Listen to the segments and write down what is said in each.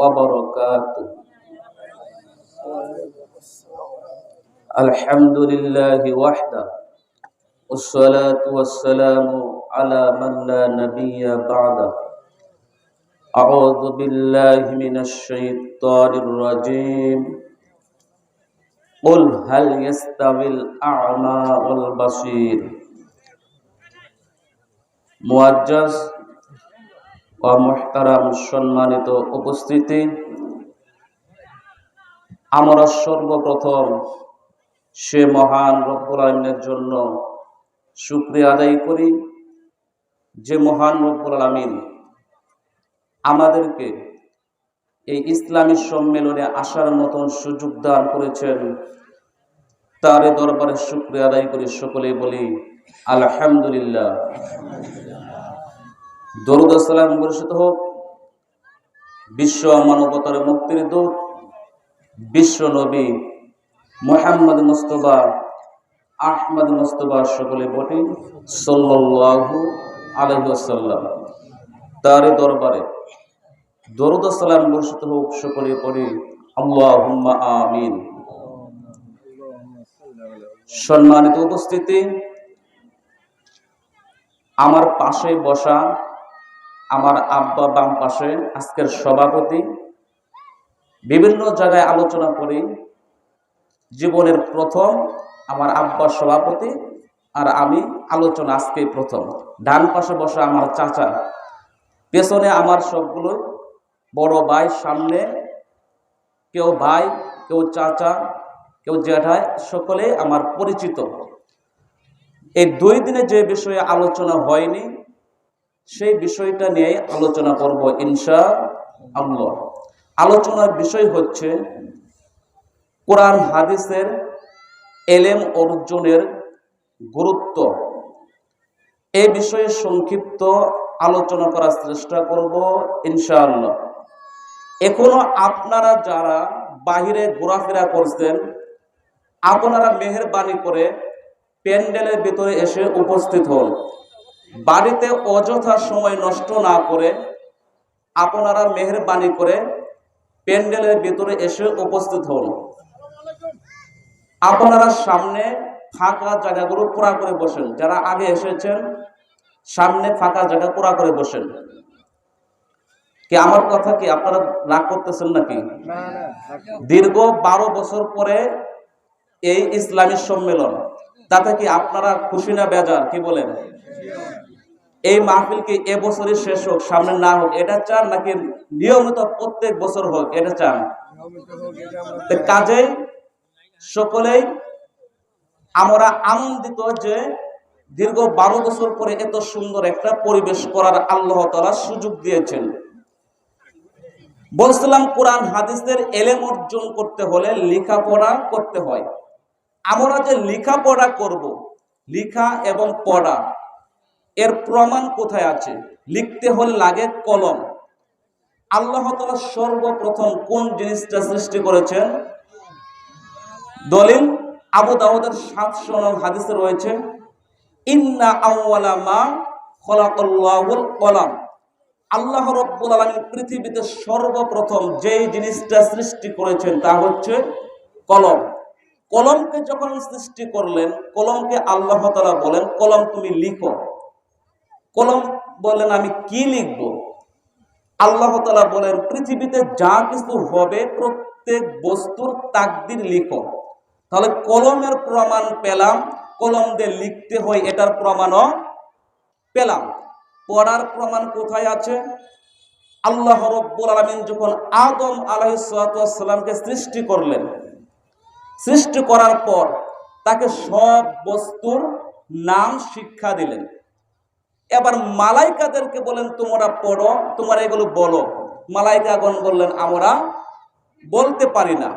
وبركاته. الحمد لله وحده والصلاة والسلام على من لا نبي بعده. أعوذ بالله من الشيطان الرجيم. قل هل يستوي الأعمى والبصير. মুআজ্জাজ ও মুহতারাম সম্মানিত উপস্থিতি, আমরা সর্বপ্রথম সে মহান রব্বুল আলামিনের জন্য শুকরিয়া আদায় করি যে মহান রব্বুল আলামিন আমাদেরকে এই ইসলামী সম্মেলনে আসার মতন সুযোগ দান করেছেন। তার দরবারে শুকরিয়া আদায় করি, সকলেই বলি আলহামদুলিল্লাহ। দরুদ ও সালাম বর্ষিত হোক বিশ্ব মানবতার মুক্তির দূত বিশ্ব নবী মুহাম্মদ মুস্তাফা আহমদ মুস্তাফা সকলে বলি সাল্লাল্লাহু আলাইহি ওয়াসাল্লাম। তার দরবারে দরুদ ও সালাম বর্ষিত হোক, সকলে পড়ি আল্লাহুম্মা আমিন। সম্মানিত উপস্থিতি, আমার পাশে বসা আমার আব্বা বাম পাশে আজকের সভাপতি, বিভিন্ন জায়গায় আলোচনা করি। জীবনের প্রথম আমার আব্বা সভাপতি আর আমি আলোচনা আজকে প্রথম। ডান পাশে বসা আমার চাচা, পেছনে আমার সবগুলো বড় ভাই, সামনে কেউ ভাই, কেউ চাচা, কেউ জ্যাঠাই, সকলে আমার পরিচিত। এই 2 দিনে যে বিষয়ে আলোচনা হয়নি সেই বিষয়টা নিয়ে আলোচনা করব ইনশাআল্লাহ। আলোচনার বিষয় হচ্ছে কোরআন হাদিসের এলেম অর্জনের গুরুত্ব। এই বিষয়ে সংক্ষিপ্ত আলোচনা করার চেষ্টা করব ইনশাআল্লাহ। এখনো আপনারা যারা বাহিরে ঘোরাফেরা করছেন, আপনারা মেহেরবানি করে প্যান্ডেলের ভিতরে এসে উপস্থিত হন। বাড়িতে অযথা সময় নষ্ট না করে আপনারা মেহেরবানি করে প্যান্ডেলের ভিতরে এসে উপস্থিত হন। আপনারা সামনে ফাঁকা জায়গাগুলো পুরা করে বসেন। যারা আগে এসেছেন সামনে ফাঁকা জায়গা পুরা করে বসেন। কি আমার কথা কি আপনারা রাগ করতেছেন নাকি? দীর্ঘ 12 বছর পরে এই ইসলামী সম্মেলন, তাতে কি আপনারা খুশি না বেজার? কি বলেন? এই মাহফিল কি এবছরই শেষ হোক, সামনে না হোক, এটা চান নাকি নিয়মিত প্রত্যেক বছর হোক এটা চান? কাজেই সকলেই আমরা আনন্দিত যে দীর্ঘ 12 বছর পরে এত সুন্দর একটা পরিবেশ করার আল্লাহ তাআলা সুযোগ দিয়েছেন। বলছিলাম কোরআন হাদিসের এলেম অর্জন করতে হলে লেখাপড়া করতে হয়। আমরা যে লেখাপড়া করব, লেখা এবং পড়া, এর প্রমাণ কোথায় আছে? লিখতে হলে লাগে কলম। আল্লাহ তাআলা সর্বপ্রথম কোন জিনিসটা সৃষ্টি করেছেন? দলিল আবু দাউদের 700 নং হাদিসে রয়েছে, ইন্না আউওয়ালা মা খলাকাল্লাহুল কলাম। আল্লাহ রাব্বুল আলামিন পৃথিবীতে সর্বপ্রথম যেই জিনিসটা সৃষ্টি করেছেন তা হচ্ছে কলম। কলমকে যখন সৃষ্টি করলেন, কলমকে আল্লাহ তাআলা বলেন, কলম তুমি লিখো। কলম বলেন আমি কি লিখব? আল্লাহ তাআলা বলেন পৃথিবীতে যা কিছু হবে প্রত্যেক বস্তুর তাকদীর লিখো। তাহলে কলমের প্রমাণ পেলাম, কলম দিয়ে লিখতে হয় এটার প্রমাণও পেলাম। পড়ার প্রমাণ কোথায় আছে? আল্লাহ রাব্বুল আলামিন যখন আদম আলাইহিস সালামকে সৃষ্টি করলেন, সৃষ্টি করার পর তাকে সব বস্তুর নাম শিক্ষা দিলেন। এবার মালাইকাদেরকে বলেন তোমরা পড়ো, তোমরা এগুলো বলো। মালাইকাগণ বললেন আমরা বলতে পারি না।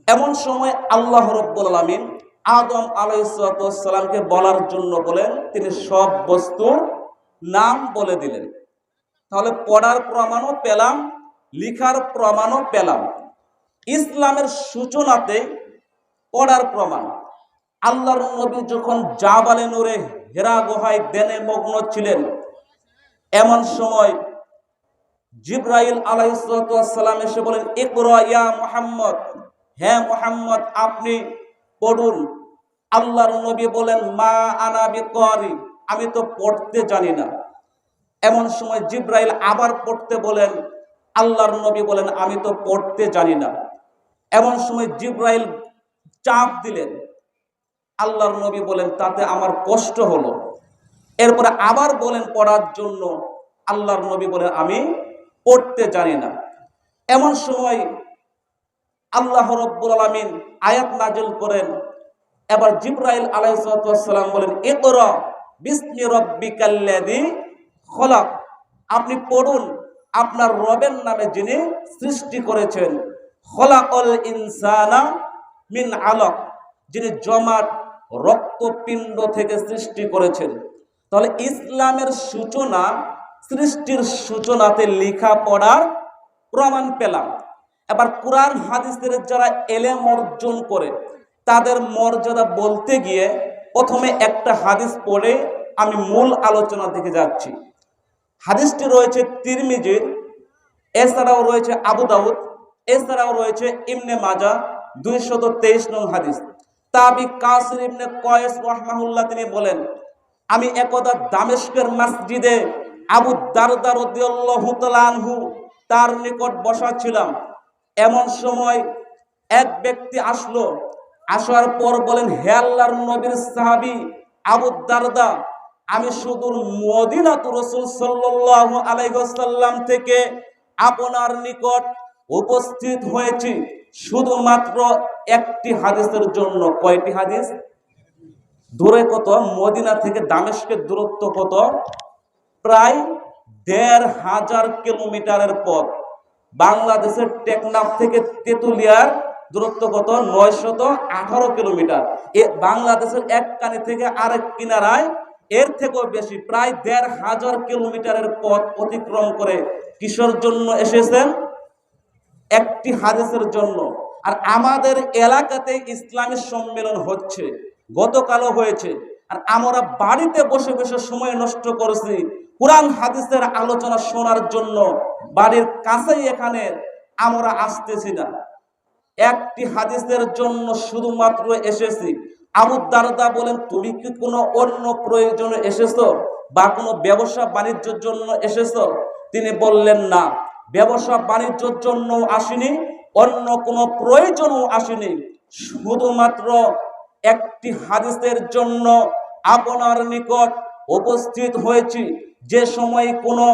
এমন সময় আল্লাহ রাব্বুল আলামিন আদম আলাইহিস সালামকে বলার জন্য বলেন, তিনি সব বস্তুর নাম বলে দিলেন। তাহলে পড়ার প্রমাণও পেলাম, লিখার প্রমাণও পেলাম। ইসলামের সূচনাতে পড়ার প্রমাণ। আল্লাহর নবী যখন জাবালে নূরে হেরা গুহায় ধ্যানে মগ্ন ছিলেন, এমন সময় জিবরাইল আলাইহিস সালাম এসে বলেন, ইকরা ইয়া মুহাম্মদ, হ্যাঁ মুহাম্মদ আপনি পড়ুন। আল্লাহর নবী বলেন, মা আনা বিকারি, আমি তো পড়তে জানি না। এমন সময় জিবরাইল আবার পড়তে বলেন, আল্লাহর নবী বলেন, আমি তো পড়তে জানি না। এমন সময় জিবরাইল চাপ দিলেন, আল্লাহর নবী বলেন, তাতে আমার কষ্ট হলো। এরপরে আবার বলেন পড়ার জন্য, আল্লাহর নবী বলেন, আমি পড়তে জানি না। এমন সময় আল্লাহ রাব্বুল আলামিন আয়াত নাযিল করেন। এবার জিবরাইল আলাইহিস সালাম বলেন, ইকরা বিসমি রাব্বিকাল্লাযী খলাক, আপনি পড়ুন আপনার রবের নামে যিনি সৃষ্টি করেছেন। খলাকাল ইনসানা মিন আলাক, যিনি জমাট রক্তপিণ্ড থেকে সৃষ্টি করেছেন। তাহলে ইসলামের সূচনা, সৃষ্টির সূচনাতে লেখা পড়ার প্রমাণ পেলাম। এবার কোরআন হাদিসের যারা এলেম অর্জন করে তাদের মর্যাদা বলতে গিয়ে প্রথমে একটা হাদিস পড়ে আমি মূল আলোচনার দিকে যাচ্ছি। হাদিসটি রয়েছে তিরমিজির, এছাড়াও রয়েছে আবু দাউদ, এছাড়াও রয়েছে ইবনে মাজাহ, 223 নং হাদিস। তাবি কাসির ইবনে কয়েস রাহমাহুল্লাহ তিনি বলেন, আমি একদা দামেস্কের মসজিদে আবু দারদা রাদিয়াল্লাহু তাআলা আনহু তার নিকট বসা ছিলাম। এমন সময় এক ব্যক্তি আসলো, আসার পর বলেন, হে আল্লাহর নবীর সাহাবী আবু দারদা, আমি সুদূর মদিনাতুর রাসূল সাল্লাল্লাহু আলাইহি ওয়াসাল্লাম থেকে আপনার নিকট উপস্থিত হয়েছি শুধুমাত্র একটি হাদিসের জন্য। কয়টি হাদিস? দূরে কত? মদিনা থেকে দামেস্কের দূরত্ব কত? প্রায় ১৫০০ কিলোমিটারের পথ। বাংলাদেশের টেকনাফ থেকে তেতুলিয়ার দূরত্ব কত? ৯১৮ কিলোমিটার। বাংলাদেশের এক কানি থেকে আরেক কিনারায় এর থেকেও বেশি, প্রায় ১৫০০ কিলোমিটারের পথ অতিক্রম করে কিসের জন্য এসেছেন? একটি হাদিসের জন্য। আর আমাদের এলাকাতে ইসলামী সম্মেলন হচ্ছে, গতকালও হয়েছে, আর আমরা বাড়িতে বসে বসে সময় নষ্ট করেছি কোরআন হাদিসের আলোচনা শোনার জন্য। বাড়ির কাছেই এখানে আমরা আসতেছি না, একটি হাদিসের জন্য শুধুমাত্র এসেছি। আবু দারদা বলেন, তুমি কি কোনো অন্য প্রয়োজনে এসেছো বা কোনো ব্যবসা বাণিজ্যের জন্য এসেছো? তিনি বললেন, না, ব্যবসা বাণিজ্যের জন্য আসিনি, অন্য কোনো প্রয়োজনও আসিনি, শুধুমাত্র একটি হাদিসের জন্য আপনার নিকট উপস্থিত হয়েছি। যে সময় কোনো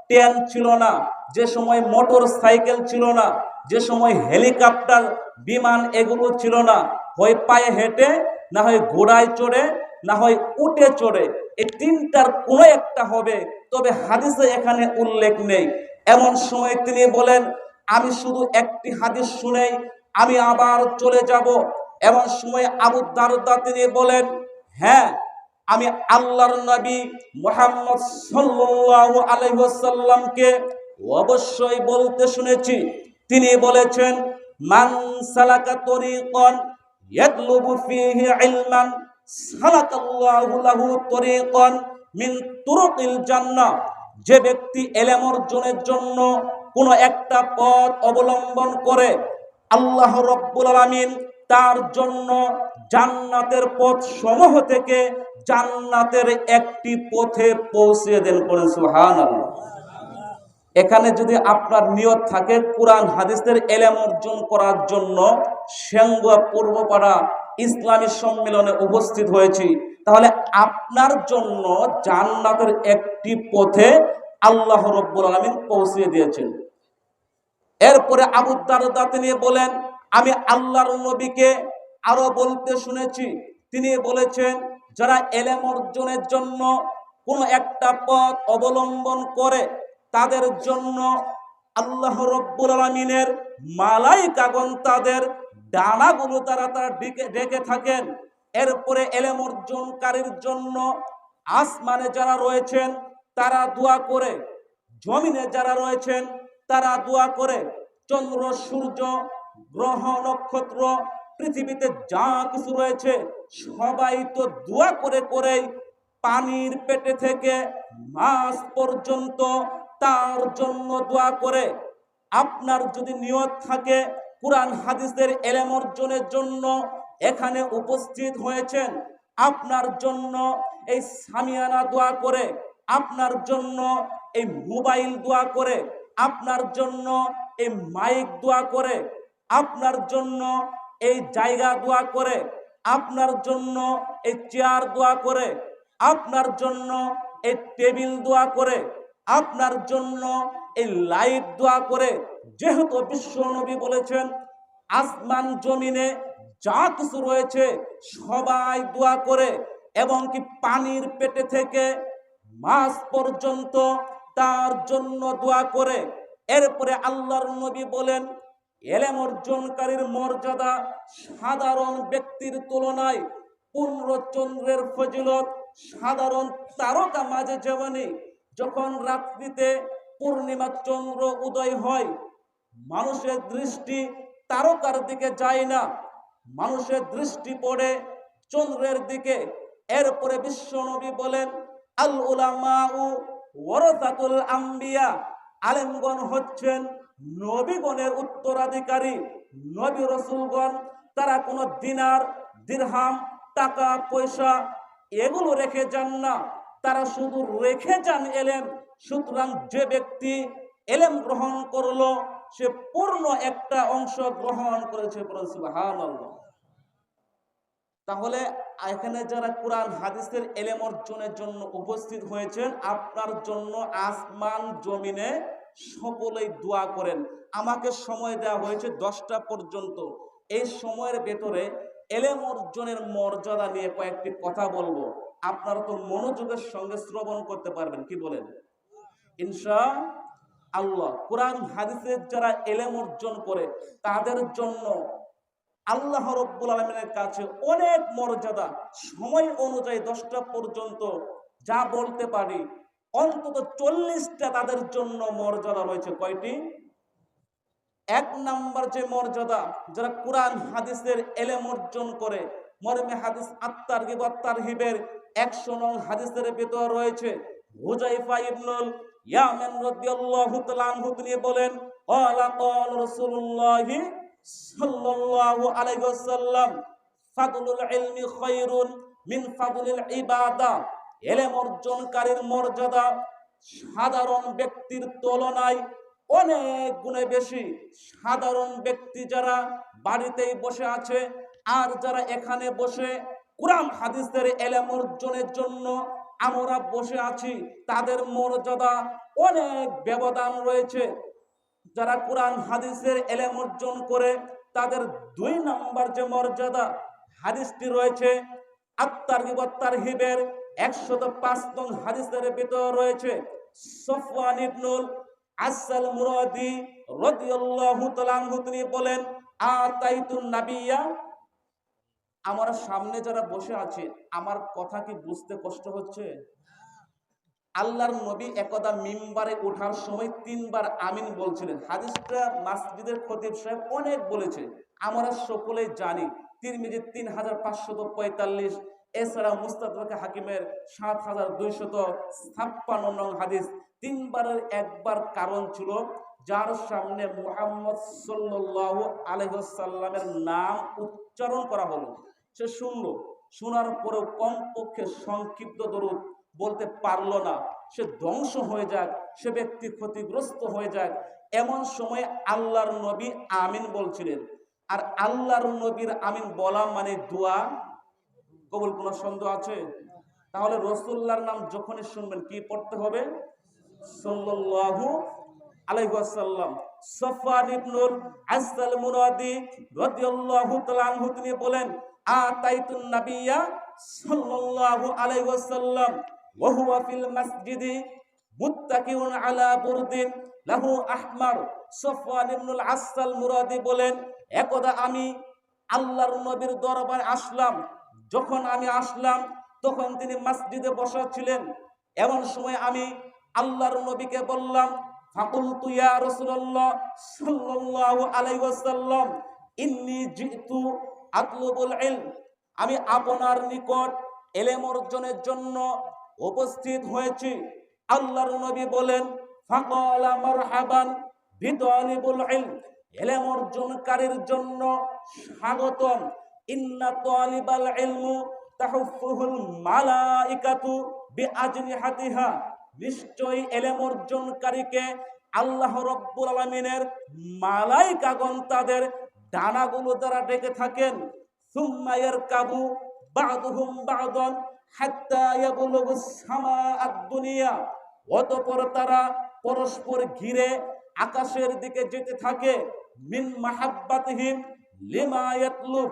ট্রেন ছিল না, যে সময় মোটর সাইকেল ছিল না, যে সময় হেলিকপ্টার, বিমান এগুলো ছিল না, হয় পায়ে হেঁটে, না হয় ঘোড়ায় চড়ে, না হয় উটে চড়ে, এই তিনটার কোনো একটা হবে, তবে হাদিসে এখানে উল্লেখ নেই। এমন সময় তিনি বলেন, আমি শুধু একটি হাদিস শুনেই আমি আবার চলে যাব। এমন সময় আবু দারদা তিনি বলেন, হ্যাঁ, আমি আল্লাহর নবী মুহাম্মদ সাল্লাল্লাহু আলাইহি ওয়াসাল্লামকে অবশ্যই বলতে শুনেছি। তিনি বলেছেন, মান সালাকা তরিকান ইয়াতলুবু ফীহি ইলমান সালাকাল্লাহু লাহু তরিকান মিন তুরুকিল জান্নাহ, যে ব্যক্তি ইলম অর্জনের জন্য কোনো একটা পথ অবলম্বন করে, আল্লাহ রাব্বুল আলামিন তার জন্য জান্নাতের পথ সমূহ থেকে জান্নাতের একটি পথে পৌঁছে দেন। করেন সুবহানাল্লাহ। এখানে যদি আপনার নিয়ত থাকে কোরআন হাদিসের ইলম অর্জন করার জন্য সেঙ্গুয়া পূর্বপাড়া ইসলামী সম্মেলনে উপস্থিত হয়েছি, তাহলে আপনার জন্য জান্নাতের একটি পথে আল্লাহ রাব্বুল আলামিন পৌঁছে দিয়েছেন। এরপরে আবু দারদা তিনি বলেন, আমি আল্লাহর নবীকে আরো বলতে শুনেছি, তিনি বলেছেন, যারা ইলম অর্জনের জন্য কোনো একটা পথ অবলম্বন করে তাদের জন্য আল্লাহ রাব্বুল আলামিনের মালায়েকাগণ তাদের ডানাগুলো দ্বারা তারা ডেকে থাকেন। এরপরে ইলম অর্জনকারীর জন্য আসমানে যারা রয়েছেন তারা দোয়া করে, জমিনে যারা রয়েছেন তারা দোয়া করে, চন্দ্র সূর্য গ্রহ নক্ষত্র পৃথিবীতে যা কিছু রয়েছে সবাই তো দোয়া করে করেই পানির পেটে থেকে মাছ পর্যন্ত তার জন্য দোয়া করে। আপনার যদি নিয়ত থাকে কুরআন হাদিসের ইলম অর্জনের জন্য এখানে উপস্থিত হয়েছেন, আপনার জন্য এই সামিয়ানা দোয়া করে, আপনার জন্য এই মোবাইল দোয়া করে, আপনার জন্য এই মাইক দোয়া করে, আপনার জন্য এই জায়গা দোয়া করে, আপনার জন্য এই চেয়ার দোয়া করে, আপনার জন্য এই টেবিল দোয়া করে, আপনার জন্য এই লাইট দোয়া করে। যেহেতু বিশ্ব নবী বলেছেন আসমান জমিনে যা কিছু রয়েছে সবাই দোয়া করে, এবং কি পানির পেটে থেকে মাছ পর্যন্ত তার জন্য দোয়া করে। এরপরে আল্লাহর নবী বলেন ইলম অর্জনকারীর মর্যাদা সাধারণ ব্যক্তির তুলনায় পূর্ণচন্দ্রের ফজিলত সাধারণ তারকা মাঝে যেমনি যখন রাত্রিতে পূর্ণিমা চন্দ্র উদয় হয় মানুষের দৃষ্টি তারকার দিকে যায় না, মানুষের দৃষ্টি পড়ে চন্দ্রের দিকে। এরপরে বিশ্ব নবী বলেন আল উলামাউ ওয়ারাসাতুল আম্বিয়া, আলেমগণ হচ্ছেন নবীগণের উত্তরাধিকারী। নবী রাসূলগণ তারা কোনো দিনার দিরহাম টাকা পয়সা এগুলো রেখে যান না, তারা শুধু রেখে যান এলেম। সুতরাং যে ব্যক্তি এলেম গ্রহণ করলো সে পূর্ণ একটা অংশ গ্রহণ করেছে। সুবহানাল্লাহ। তাহলে এখানে যারা কোরআন হাদিসের ইলম অর্জনের জন্য উপস্থিত হয়েছেন, আপনার জন্য আসমান জমিনে সকলেই দোয়া করেন। আমাকে সময় দেওয়া হয়েছে 10টা পর্যন্ত। এই সময়ের ভেতরে ইলম অর্জনের মর্যাদা নিয়ে কয়েকটি কথা বলবো, আপনারা তো মনোযোগের সঙ্গে শ্রবণ করতে পারবেন, কি বলেন? ইনশাআল্লাহ। কোরআন হাদিসের যারা ইলম অর্জন করে তাদের জন্য আল্লাহ রাব্বুল আলামিনের কাছে অনেক মর্যাদা। সময় অনুযায়ী 10টা পর্যন্ত যা বলতে পারি অন্তত 40টা তাদের জন্য মর্যাদা রয়েছে। কয়টি? 1 নাম্বার যে মর্যাদা, যারা কোরআন হাদিসের ইলম অর্জন করে, মরমে হাদিস আত-তারগিব ওয়াত তারহিবের 100 নং হাদিসের ভিতর রয়েছে হুযায়ফা ইবনুল ইয়ামান রাদিয়াল্লাহু তাআলা আনহু তিনি বলেন ক্বালা ক্বালা রাসূলুল্লাহি সাল্লাল্লাহু আলাইহি ওয়াসাল্লাম ফাদলুল ইলমি খায়রুন মিন ফাদলিল ইবাদা। ইলম অর্জনকারীর মর্যাদা সাধারণ ব্যক্তির তুলনায় অনেক গুণে বেশি। সাধারণ ব্যক্তি যারা বাড়িতেই বসে আছে আর যারা এখানে বসে কোরআন হাদিসের ইলম অর্জনের জন্য আমরা বসে আছি, তাদের মর্যাদা অনেক ব্যবধান রয়েছে। যারা কোরআন হাদিসের ইলম অর্জন করে তাদের 2 নাম্বার যে মর্যাদা, হাদিসটি রয়েছে আত-তারগিব ওয়াত তারহিবের 105 নং হাদিসের ভিতর রয়েছে সফওয়ান ইবনুল আসাল মুরাদি রাদিয়াল্লাহু তাআলা আনহু তিনি বলেন আতাইতুন নাবিয়্যা। আমার সামনে যারা বসে আছে আমার কথা কি বুঝতে কষ্ট হচ্ছে? আল্লাহর নবী একদা মিম্বারে ওঠার সময় 3 বার আমিন বলছিলেন। হাদিসটা মসজিদের খতিব সাহেব অনেক বলেছে, আমরা সকলেই জানি। তিরমিজি 3545, এছাড়া মুস্তাদরাক হাকিমের 7256 নং হাদিস। 3 বারের একবার কারণ ছিল যার সামনে মুহাম্মদ সাল্লাল্লাহু আলাইহি ওয়াসাল্লামের নাম উচ্চারণ করা হলো, সে শুনলো, শোনার পরেও কমপক্ষে সংক্ষিপ্ত দরুদ বলতে পারলো না, সে ধ্বংস হয়ে যাক, সে ব্যক্তি ক্ষতিগ্রস্ত হয়ে যাক। এমন সময় আল্লাহর নবী আমিন বলছিলেন। আর আল্লাহর নবীর আমিন বলা মানে দোয়া কবুল। কোনো সন্দেহ আছে? তাহলে রাসূলুল্লাহর নাম যখনই শুনবেন কি পড়তে হবে? সাল্লাল্লাহু আলাইহি ওয়াসাল্লাম। সফওয়ান ইবনুল আসাল মুরাদি রাদিয়াল্লাহু তাআলা আনহু তিনি বলেন আতাইতুন নাবিয়্যা সাল্লাল্লাহু আলাইহি ওয়াসাল্লাম ওয়া হুয়া ফিল মসজিদি মুত্তাকিউন আলা বুরদিন লাহু আহমার। সফওয়ান ইবনুল আসাল মুরাদি বলেন একদা আমি আল্লাহর নবীর দরবারে আসলাম। যখন আমি আসলাম তখন তিনি মসজিদে বসা ছিলেন। এমন সময় আমি আল্লাহর নবীকে বললাম ফাকুলতু ইয়া রাসূলুল্লাহ সাল্লাল্লাহু আলাইহি ওয়াসাল্লাম ইন্নী জিতু আতলুবুল ইলম, আমি আপনার নিকট ইলম অর্জনের জন্য উপস্থিত হয়েছি। আল্লাহর নবী বলেন ফাকালা মারহাবান বিতালিবুল ইলম, ইলম অর্জনকারীর জন্য স্বাগতম। ইন্না তালিবাল ইলমু তাহুফুহুল মালাইকাতু বিআজনিহাতিহা, নিশ্চয়ই ইলম অর্জনকারীকে আল্লাহ রাব্বুল আলামিনের মালাইকাগণ তাদের ডানাগুলো দ্বারা ডেকে থাকেন। সুম্মা ইয়ারকাবু বা'দুহুম বা'দান হাত্তা ইয়াবলুগুস সামাআদ দুনিয়া, অতঃপর তারা পরস্পর ঘিরে আকাশের দিকে যেতে থাকে। মিন মাহাব্বাতিহিম লিমা ইয়াতলুব,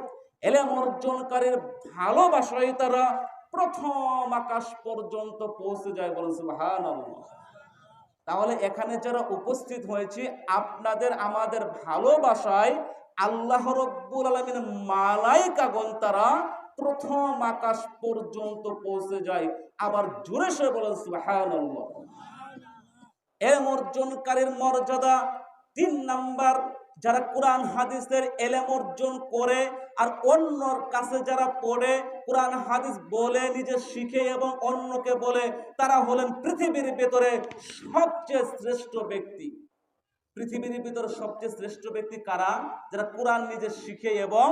ইলম অর্জনকারীর ভালোবাসায় তারা প্রথম আকাশ পর্যন্ত পৌঁছে যায়। বলেন সুবহানাল্লাহ। তাহলে এখানে যারা উপস্থিত হয়েছে, আপনাদের আমাদের ভালোবাসায় আল্লাহ রাব্বুল আলামিন মালাইকাগণ তারা প্রথম আকাশ পর্যন্ত পৌঁছে যায়। আবার জোরে সে বলেন সুবহানাল্লাহ। ইলম অর্জনকারীর মর্যাদা ৩ নাম্বার, যারা কোরআন হাদিসের ইলম অর্জন করে আর অন্যর কাছে যারা পড়ে, কোরআন হাদিস বলে, নিজে শিখে এবং অন্যকে বলে, তারা হলেন পৃথিবীর ভিতরে সবচেয়ে শ্রেষ্ঠ ব্যক্তি। পৃথিবীর ভিতরে সবচেয়ে শ্রেষ্ঠ ব্যক্তি কারা? যারা কোরআন নিজে শিখে এবং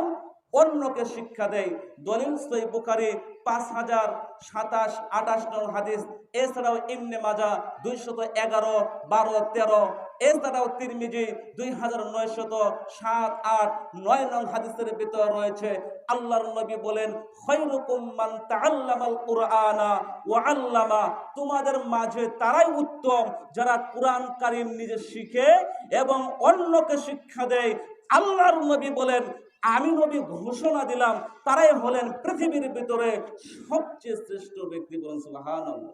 অন্যকে শিক্ষা দেয়। দলিল সহিহ বুখারী 5027-28 নং হাদিস, এছাড়াও ইবনে মাজাহ 211, 12, 13, এছাড়াও তিরমিজি 2907-8-9 নং হাদিসের ভিতরে রয়েছে। আল্লাহর নবী বলেন, খায়রুকুম মান তাআল্লামাল কুরআনা ওয়া আল্লামা, তোমাদের মাঝে তারাই উত্তম যারা কোরআন কারীম নিজে শিখে এবং অন্যকে শিক্ষা দেয়। আল্লাহর নবী বলেন, আমি নবী ঘোষণা দিলাম, তারাই হলেন পৃথিবীর ভিতরে সবচেয়ে শ্রেষ্ঠ ব্যক্তি। বলেন সুবহানাল্লাহ।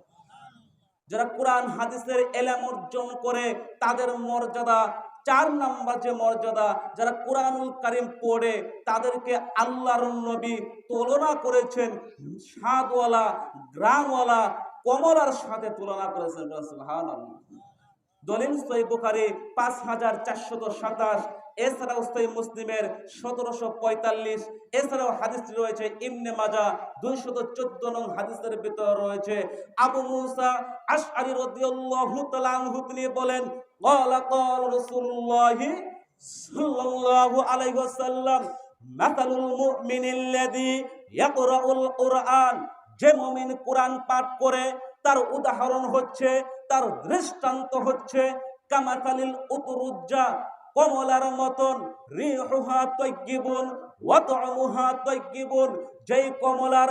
যারা কোরআন হাদিসের ইলম অর্জন করে তাদের মর্যাদা 4 নাম্বার যে মর্যাদা, যারা কোরআনুল কারীম পড়ে তাদেরকে আল্লাহর নবী তুলনা করেছেন স্বাদওয়ালা, গ্রামওয়ালা কমলার সাথে তুলনা করেছেন। সুবহানাল্লাহ। দলিল সহিহ বুখারী 5427, এছাড়াও সহিহ মুসলিমের 1745, এছাড়াও হাদিসটি রয়েছে ইবনে মাজাহ 214 নং হাদিসের ভিতরে রয়েছে। আবু মুসা আশআরী রাদিয়াল্লাহু তাআলা আনহু তিনি বলেন, ক্বালা ক্বালা রাসূলুল্লাহ সাল্লাল্লাহু আলাইহি ওয়াসাল্লাম, মাতালুল মুমিনিল্লাযী ইয়াকরাউল কুরআন, যে মুমিন কোরআন পাঠ করে তার উদাহরণ হচ্ছে, তার দৃষ্টান্ত হচ্ছে কামাতালিল উতরুজ্জা, কমলার মতন, রিহুহা তাইয়্যিবুন ওয়া তা'মুহা তাইয়্যিবুন, যেই কমলার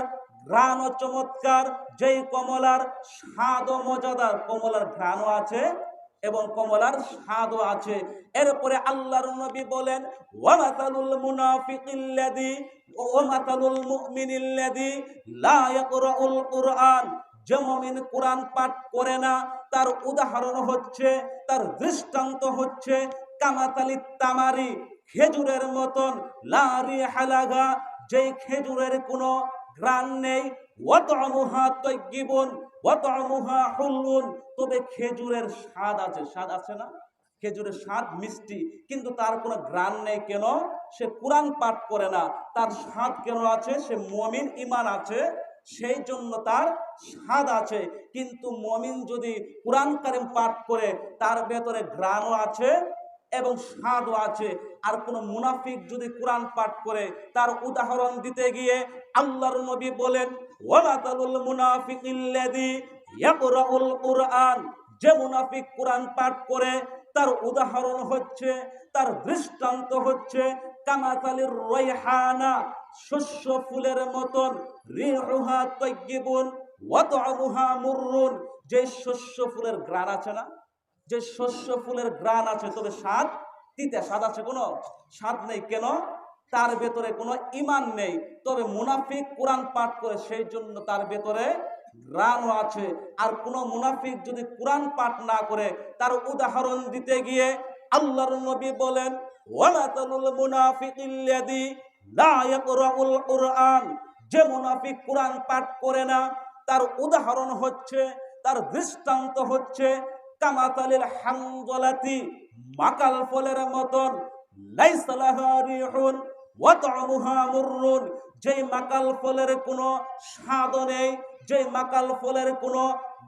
ঘ্রাণ চমৎকার, যেই কমলার স্বাদ মজাদার। কমলার ঘ্রাণও আছে এবং কমলার স্বাদও আছে। এরপরে আল্লাহর নবী বলেন, ওয়া মাতালুল মুনাফিকিল্লাযী ওয়া মাতালুল মুমিনিল্লাযী লা ইয়াকরাউল কুরআন, যে মুমিন কোরআন পাঠ করে না তার উদাহরণ হচ্ছে, তার দৃষ্টান্ত হচ্ছে কামাতালিত তামারি, খেজুরের মতন, লা রিহালাগা, যেই খেজুরের কোনো ঘ্রাণ নেই, ওয়া তা'মুহা তাইয়্যিবুন ওয়া তা'মুহা হুলুন, তবে খেজুরের স্বাদ আছে। স্বাদ আছে না? খেজুরের স্বাদ মিষ্টি, কিন্তু তার কোনো ঘ্রাণ নেই। কেন? সে কোরআন পাঠ করে না। তার স্বাদ কেন আছে? সে মুমিন, ঈমান আছে, সেই জন্য তার স্বাদ আছে। কিন্তু মুমিন যদি কোরআন কারীম পাঠ করে তার ভেতরে ঘ্রাণও আছে এবং স্বাদও আছে। আর কোন মুনাফিক যদি কোরআন পাঠ করে তার উদাহরণ দিতে গিয়ে আল্লাহর নবী বলেন, ওয়া মাতালুল মুনাফিকিল্লাযী ইয়াকরাউল কুরআন, যে মুনাফিক কোরআন পাঠ করে তার উদাহরণ হচ্ছে, তার দৃষ্টান্ত হচ্ছে কামাতালির রাইহানা, শস্য ফুলের মতন, রিহুহা তাইয়্যিবুন ওয়া তা'মুহা মুররুন, যে শস্য ফুলের ঘ্রাণ আছে না, যে শস্য ফুলের ঘ্রাণ আছে, তবে স্বাদ তিতা। স্বাদ আছে? কোনো স্বাদ নেই। কেন? তার ভেতরে কোনো ঈমান নেই। তবে মুনাফিক কোরআন পাঠ করে, সেই জন্য তার ভেতরে ঘ্রাণও আছে। আর কোন মুনাফিক যদি কোরআন পাঠ না করে তার উদাহরণ দিতে গিয়ে আল্লাহর নবী বলেন, ওয়া মাতালুল মুনাফিকিল্লাযী লা ইয়াকরাউল কুরআন, যে মুনাফিক কোরআন পাঠ করে না তার উদাহরণ হচ্ছে, তার দৃষ্টান্ত হচ্ছে কামাতালিল হামদালাতি, মাকাল ফলের মতন, লাইসা লাহা রিহুন ওয়া তা'মুহা মুররুন, যেই মাকাল ফলের কোনো স্বাদ নেই, যেই মাকাল ফলের কোনো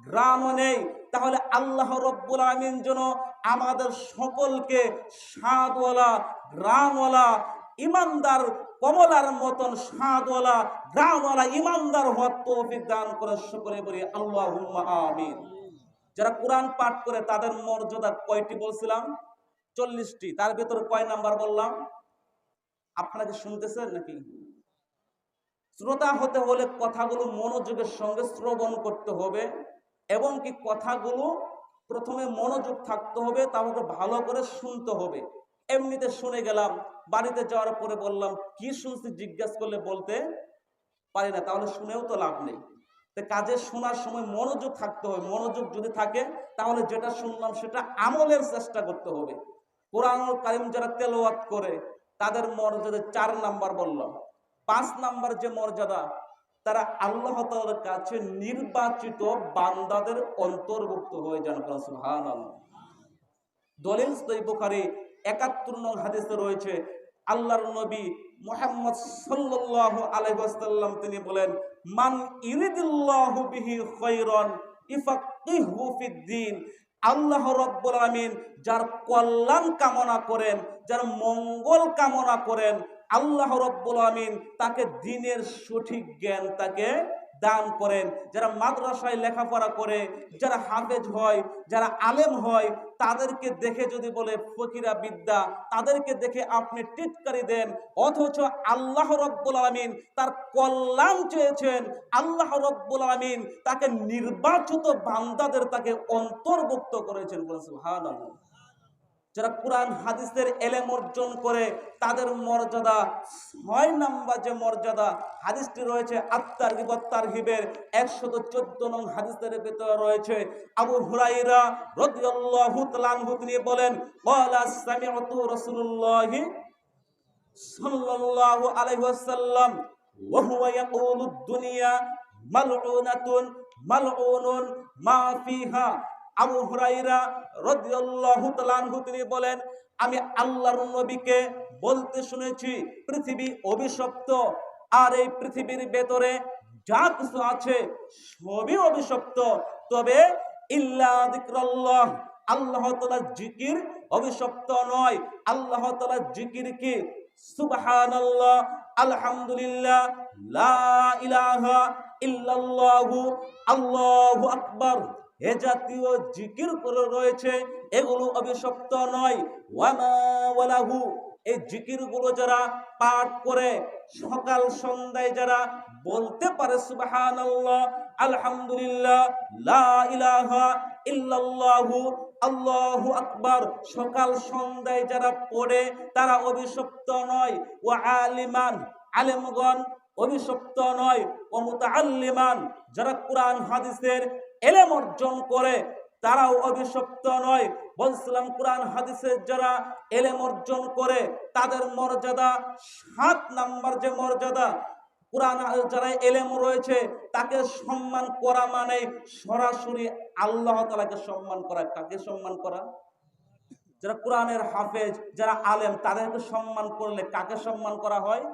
গ্রাম নেই, তাহলে আল্লাহ রাব্বুল আমিন যেন আমাদের সকলকে স্বাদওয়ালা, গ্রামওয়ালা, ইমানদার, কমলার মতন স্বাদওয়ালা, গ্রামওয়ালা ইমানদার হওয়ার তৌফিক দান করে। সকলে বলি আল্লাহুম্মা আমিন। যারা কোরআন পাঠ করে তাদের মর্যাদা কয়টি বলছিলাম? 40টি। তার ভিতরে কয় নাম্বার বললাম? আপনারা কি শুনতেছেন নাকি? শ্রোতা হতে হলে কথাগুলো মনোযোগের সঙ্গে শ্রবণ করতে হবে, এবং কি কথাগুলো প্রথমে মনোযোগ থাকতে হবে, তারপরে ভালো করে শুনতে হবে। এমনিতে শুনে গেলাম, বাড়িতে যাওয়ার পরে বললাম কি শুনছি জিজ্ঞাসা করলে বলতে পারি না, তাহলে শুনেও তো লাভ নেই। কাজে শোনার সময় মনোযোগ থাকতে হবে। মনোযোগ যদি থাকে তাহলে যেটা শুনলাম সেটা আমলের চেষ্টা করতে হবে। কোরআনুল কারীম যারা তেলাওয়াত করে তাদের মর্যাদা 4 নাম্বার বললাম। 5 নাম্বার যে মর্যাদা, তারা আল্লাহ তাআলার কাছে নির্বাচিত বান্দাদের অন্তর্ভুক্ত হয়ে যান। সুবহানাল্লাহ। দলিল সহিহ বুখারী 71 নং হাদিসে রয়েছে, আল্লাহর নবী মুহাম্মদ সাল্লাল্লাহু আলাইহি ওয়াসাল্লাম তিনি বলেন, মান ইরিদিল্লাহু বিহি খায়রান ইফাক্কিহু ফিদ্দিন। আল্লাহ রাব্বুল আমিন যার কল্যাণ কামনা করেন, যার মঙ্গল কামনা করেন, আল্লাহ রাব্বুল আমিন তাকে দ্বীনের সঠিক জ্ঞান তাকে দান করেন। যারা মাদ্রাসায় লেখাপড়া করে, যারা হাফেজ হয়, যারা আলেম হয়, তাদেরকে দেখে যদি বলে ফকিরা বিদ্যা, তাদেরকে দেখে আপনি টিটকারি দেন, অথচ আল্লাহ রাব্বুল আমিন তার কল্যাণ চেয়েছেন, আল্লাহ রাব্বুল আমিন তাকে নির্বাচিত বান্দাদের তাকে অন্তর্ভুক্ত করেছেন। সুবহানাল্লাহ। যারা কোরআন হাদিসের এলেম অর্জন করে তাদের মর্যাদা 6 নাম্বার যে মর্যাদা, হাদিসটি রয়েছে আত-তারগিব ওয়াত-তারহিবের 114 নং হাদিসের ভিতরে রয়েছে। আবু হুরায়রা রাদিয়াল্লাহু তাআলা আনহু তিনি বলেন, ক্বালা সামি'তু রাসূলুল্লাহি সাল্লাল্লাহু আলাইহি ওয়াসাল্লাম ওয়া হুয়া ইয়াকুলু দুনিয়া মালউনাতুন মালউনুন মা ফিহা। আবু হুরায়রা রাদিয়াল্লাহু তাআলা আনহু তিনি বলেন, আমি আল্লাহর নবীকে বলতে শুনেছি পৃথিবী অভিশপ্ত, আর এই পৃথিবীর ভেতরে যা কিছু আছে সবই অভিশপ্ত, তবে ইল্লা যিকরাল্লাহ, আল্লাহ তাআলার জিকির অভিশপ্ত নয়। আল্লাহ তাআলার জিকির কি? সুবহানাল্লাহ, আলহামদুলিল্লাহ, লা ইলাহা ইল্লাল্লাহু, আল্লাহু আকবার, এ জাতীয় জিকির করে রয়েছে, এগুলো অভিশপ্ত নয়। ওয়ামা ওয়ালাহু, এই জিকির গুলো যারা পাঠ করে সকাল সন্ধ্যায় যারা বলতে পারে সুবহানাল্লাহ, আলহামদুলিল্লাহ, লা ইলাহা ইল্লাল্লাহু, আল্লাহু আকবার, সকাল সন্ধ্যায় যারা পড়ে তারা অভিশপ্ত নয়। ওয়া আলিমান, আলেমগণ অভিশপ্ত নয়। ও মুতাআল্লিমান, যারা কোরআন হাদিসের এলেম অর্জন করে তারাও অভিশপ্ত নয়। বলছিলাম কোরআন হাদিসের যারা এলেম অর্জন করে তাদের মর্যাদা 7 নাম্বার যে মর্যাদা। কোরআন যারা এলেম রয়েছে তাকে সম্মান করা মানে সরাসরি আল্লাহ তাআলাকে সম্মান করা। কাকে সম্মান করা? যারা কোরআনের হাফেজ, যারা আলেম, তাদেরকে সম্মান করলে কাকে সম্মান করা হয়?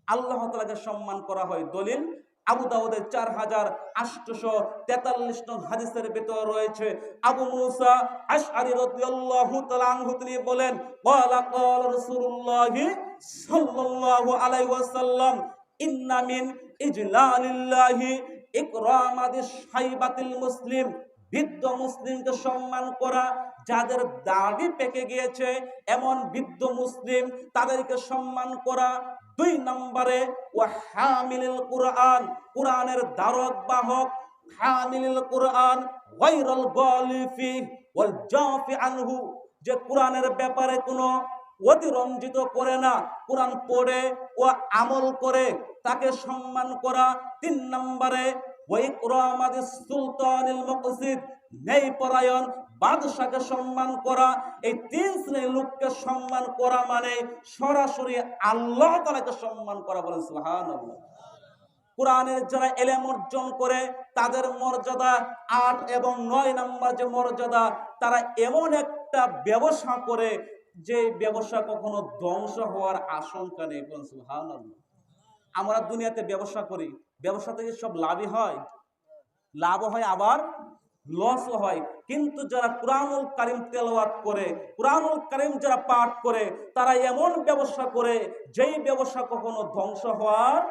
আল্লাহ তাআলাকে সম্মান করা হয়। দলিল আবু দাউদের 4843 নং হাদিসের ভিতরে রয়েছে, আবু মুসা আশআরী রাদিয়াল্লাহু তাআলা আনহু তিনি বলেন, ক্বালা ক্বালা রাসূলুল্লাহি সাল্লাল্লাহু আলাইহি ওয়াসাল্লাম, ইন্না মিন ইজলালিল্লাহি ইকরামাদিশ শাইবাতিল মুসলিম, বৃদ্ধ মুসলিমকে সম্মান করা। যাদের দাড়ি পেকে গিয়েছে এমন বৃদ্ধ মুসলিম তাদেরকে সম্মান করা। 2 নম্বরে ওয়া হামিলুল কুরআন, কুরআনের ধারক বাহক। হামিলুল কুরআন গায়রুল গালিফি ওয়াল জাফি আনহু, যে কুরআনের ব্যাপারে কোনো অতিরঞ্জিত করে না, কুরআন পড়ে ও আমল করে, তাকে সম্মান করা। 3 নম্বরে ওয়া ইকরামাদিস সুলতানিল মুকসিদ, ন্যায়পরায়ণ বাদশাকে সম্মান করা। এই 3 শ্রেণীর লোককে সম্মান করা মানে সরাসরি আল্লাহ তাআলাকে সম্মান করা। বলেন সুবহানাল্লাহ। কোরআনের যারা এলেম অর্জন করে তাদের মর্যাদা 8 এবং 9 নাম্বার যে মর্যাদা, তারা এমন একটা ব্যবসা করে যে ব্যবসা কখনো ধ্বংস হওয়ার আশঙ্কা নেই। সুবহানাল্লাহ। আমরা দুনিয়াতে ব্যবসা করি, ব্যবসা থেকে সব লাভই হয়, লাভও হয় আবার লসও হয়। কিন্তু যারা কুরআনুল কারীম তেলাওয়াত করে, কুরআনুল কারীম যারা পাঠ করে, তারা এমন ব্যবসা করে যেই ব্যবসা কখনো ধ্বংস হওয়ার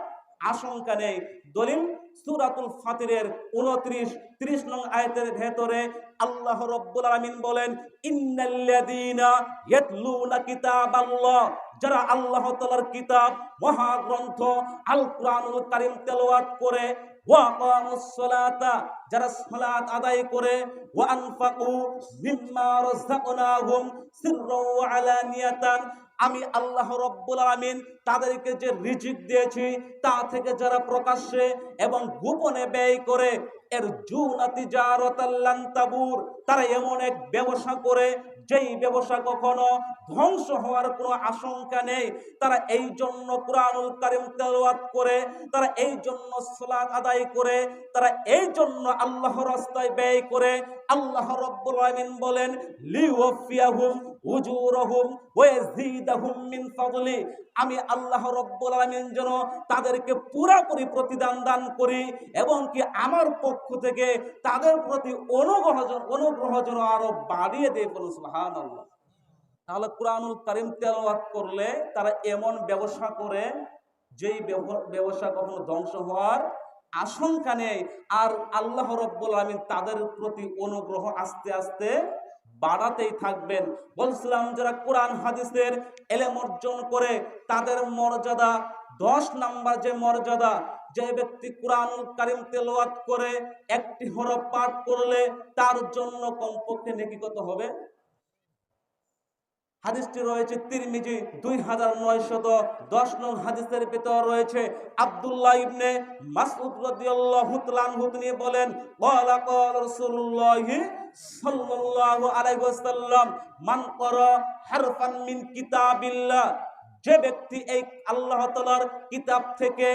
আশঙ্কা নেই। দলিল সূরাতুল ফাতিরের 29-30 নং আয়াতের ভেতরে আল্লাহ রাব্বুল আলামিন বলেন, ইন্নাল্লাযীনা ইয়াতলুনা কিতাবাল্লাহ, যারা আল্লাহ তাআলার কিতাব মহাগ্রন্থ আল কুরআনুল কারীম তেলাওয়াত করে, ওয়া আকামুস সালাতা, যারা সালাত আদায় করে, ওয়া আনফাকু মিম্মা রাযাকনাহুম সিররাও ওয়া আলানিয়াতান, আমি আল্লাহ রাব্বুল আলামিন তাদেরকে যে রিজিক দিয়েছি তা থেকে যারা প্রকাশ্যে এবং গোপনে ব্যয় করে, এর জুনা তিজারাতাল লান তাবুর, তারা এমন এক ব্যবসা করে যেই ব্যবসা কখনো ধ্বংস হওয়ার কোনো আশঙ্কা নেই। তারা এই জন্য কুরআনুল কারীম তেলাওয়াত করে, তারা এই জন্য সালাত আদায় করে, তারা এই জন্য আল্লাহর রাস্তায় ব্যয় করে। আল্লাহ রাব্বুল আলামিন বলেন, লিওয়াফিয়াহুম উজুরহুম ওয়া ইয়াজিদাহুম মিন ফাদলি, আমি আল্লাহ রাব্বুল আলামিন যেন তাদেরকে পুরোপুরি প্রতিদান দান করি এবং কি আমার পক্ষ থেকে তাদের প্রতি অনুগ্রহ যেন আরো বাড়িয়ে দেয়। সুবহানাল্লাহ। তাহলে কুরআনুল কারীম তেলাওয়াত করলে তারা এমন ব্যবসা করে যেই ব্যবসা কখনো ধ্বংস হওয়ার আশঙ্কা নেই। আর আল্লাহ রাব্বুল আলামিন তাদের প্রতি অনুগ্রহ আস্তে আস্তে বাড়াতেই থাকবেন। বলছিলাম যারা কোরআন হাদিসের ইলম অর্জন করে তাদের মর্যাদা 10 নাম্বার যে মর্যাদা, যে ব্যক্তি কুরআনুল কারীম তেলাওয়াত করে একটি হরফ পাঠ করলে তার জন্য কমপক্ষে নেকি কত হবে? হাদিসটি রয়েছে তিরমিজি 2910 নং হাদিসের ভিতর রয়েছে। আব্দুল্লাহ ইবনে মাসউদ রাদিয়াল্লাহু তাআলা আনহু তিনি বলেন, ক্বালা ক্বালা রাসূলুল্লাহ সাল্লাল্লাহু আলাইহি ওয়াসাল্লাম, মান ক্বারা হারফান মিন কিতাবিল্লাহ, যে ব্যক্তি এই আল্লাহ তাআলার কিতাব থেকে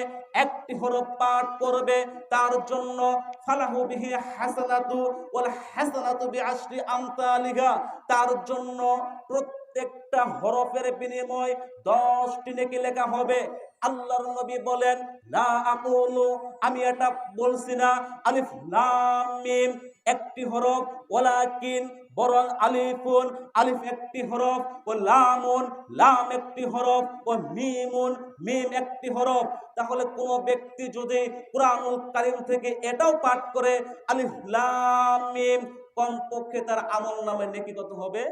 একটি হরফ পাঠ করবে তার জন্য ফালাহু বিহি হাসানাতু ওয়াল হাসানাতু বিআশরি আমসালিহা, তার জন্য প্রত্যেকটা হরফের বিনিময় 10টি নেকি লেখা হবে। আল্লাহর নবী বলেন, লা আকুলু, আমি এটা বলছি না আলিফ লাম মিম একটি হরফ, ওয়ালাকিন, বরং আলিফুন, আলিফ একটি হরফ, ও লামুন, লাম একটি হরফ, ও মিমুন, মিম একটি হরফ। তাহলে কোন ব্যক্তি যদি কুরআনুল কারীম থেকে এটাও পাঠ করে আলিফ লাম মিম, কমপক্ষে তার আমলনামে নেকি কত হবে?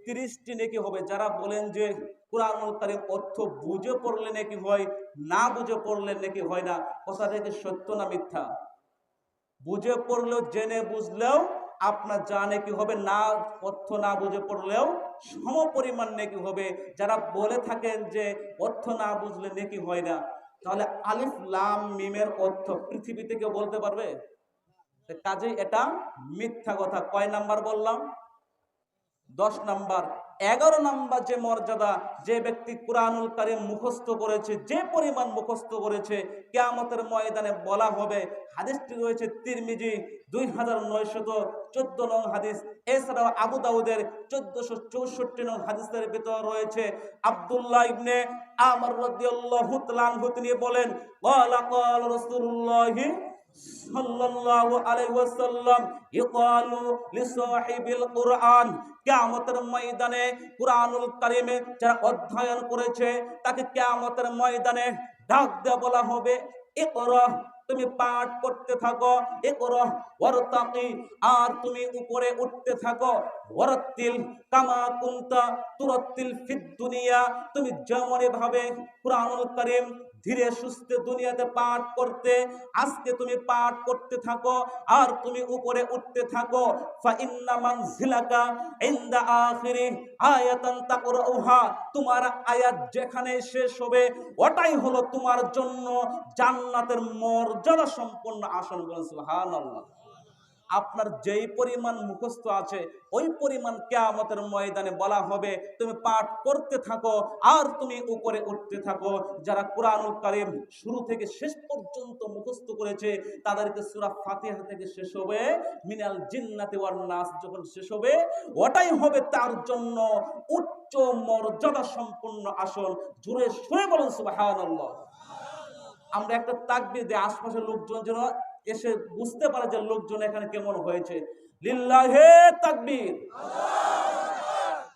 30টি নেকি হবে। যারা বলেন যে কুরআনুল কারীম অর্থ বুঝে পড়লে নেকি হয়, না বুঝে পড়লে নেকি হয় না, কথাটা কি সত্য না মিথ্যা? বুঝে পড়লেও, জেনে বুঝলেও আপনার যা নেকি হবে, না অর্থ না বুঝে পড়লেও সম পরিমাণ নেকি হবে। যারা বলে থাকেন যে অর্থ না বুঝলে নেকি হয় না, তাহলে আলিফ লাম মিমের অর্থ পৃথিবীতে কেউ বলতে পারবে? কাজেই এটা মিথ্যা কথা। কয় নাম্বার বললাম? 10 নাম্বার। 11 নাম্বার যে মর্যাদা, যে ব্যক্তি কুরআনুল কারীম মুখস্থ করেছে, যে পরিমাণ মুখস্থ করেছে, কিয়ামতের ময়দানে বলা হবে। হাদিসটি রয়েছে তিরমিজি 2914 নং হাদিস। এছাড়াও আবু দাউদের 1464 নং হাদিসের ভিতর রয়েছে। আব্দুল্লাহ ইবনে আমর রাদিয়াল্লাহু তাআলা আনহু তিনি বলেন, ক্বালা ক্বালা রাসূলুল্লাহি সাল্লাল্লাহু আলাইহি ওয়াসাল্লাম, ইকালু লিসাহিবিল কুরআন, কিয়ামতের ময়দানে কুরআনুল কারীমে যারা অধ্যয়ন করেছে তাকে কিয়ামতের ময়দানে ডাক দেয়া বলা হবে, ইকরা, তুমি পাঠ করতে থাকো, ইকরা ওয়ারতাকি, আর তুমি উপরে উঠতে থাকো, ওয়ারাতিল কামা কুনতা তুরাতিল ফিদ দুনিয়া, তুমি যেমন ভাবে কুরআনুল কারীম ধীরে সুস্থে দুনিয়াতে পাঠ করতে, আজকে তুমি পাঠ করতে থাকো আর তুমি উপরে উঠতে থাকো। ফা ইন্না মানজিলাকা ইনদা আখিরি আয়াতান তাকরাউহা, তোমার আয়াত যেখানে শেষ হবে ওটাই হলো তোমার জন্য জান্নাতের মর্যাদা সম্পন্ন আসন। বলেন সুবহানাল্লাহ। আপনার যেই পরিমাণ মুখস্থ আছে ওই পরিমাণ কিয়ামতের ময়দানে বলা হবে তুমি পাঠ করতে থাকো আর তুমি উপরে উঠতে থাকো। যারা কুরআনুল কারীম শুরু থেকে শেষ পর্যন্ত মুখস্থ করেছে তাদেরকে সূরা ফাতিহা থেকে শেষ হবে মিনাল জিন্নাতি ওয়ান নাস যখন শেষ হবে ওটাই হবে তার জন্য উচ্চ মর্যাদা সম্পন্ন আসন। জোরে সুরে বলুন সুবহানাল্লাহ। আমরা একটা তাকবীর দিয়ে আশপাশের লোকজন যেন এসে বুঝতে পারে যে লোকজন এখানে কেমন হয়েছে। লিল্লাহে তাকবীর,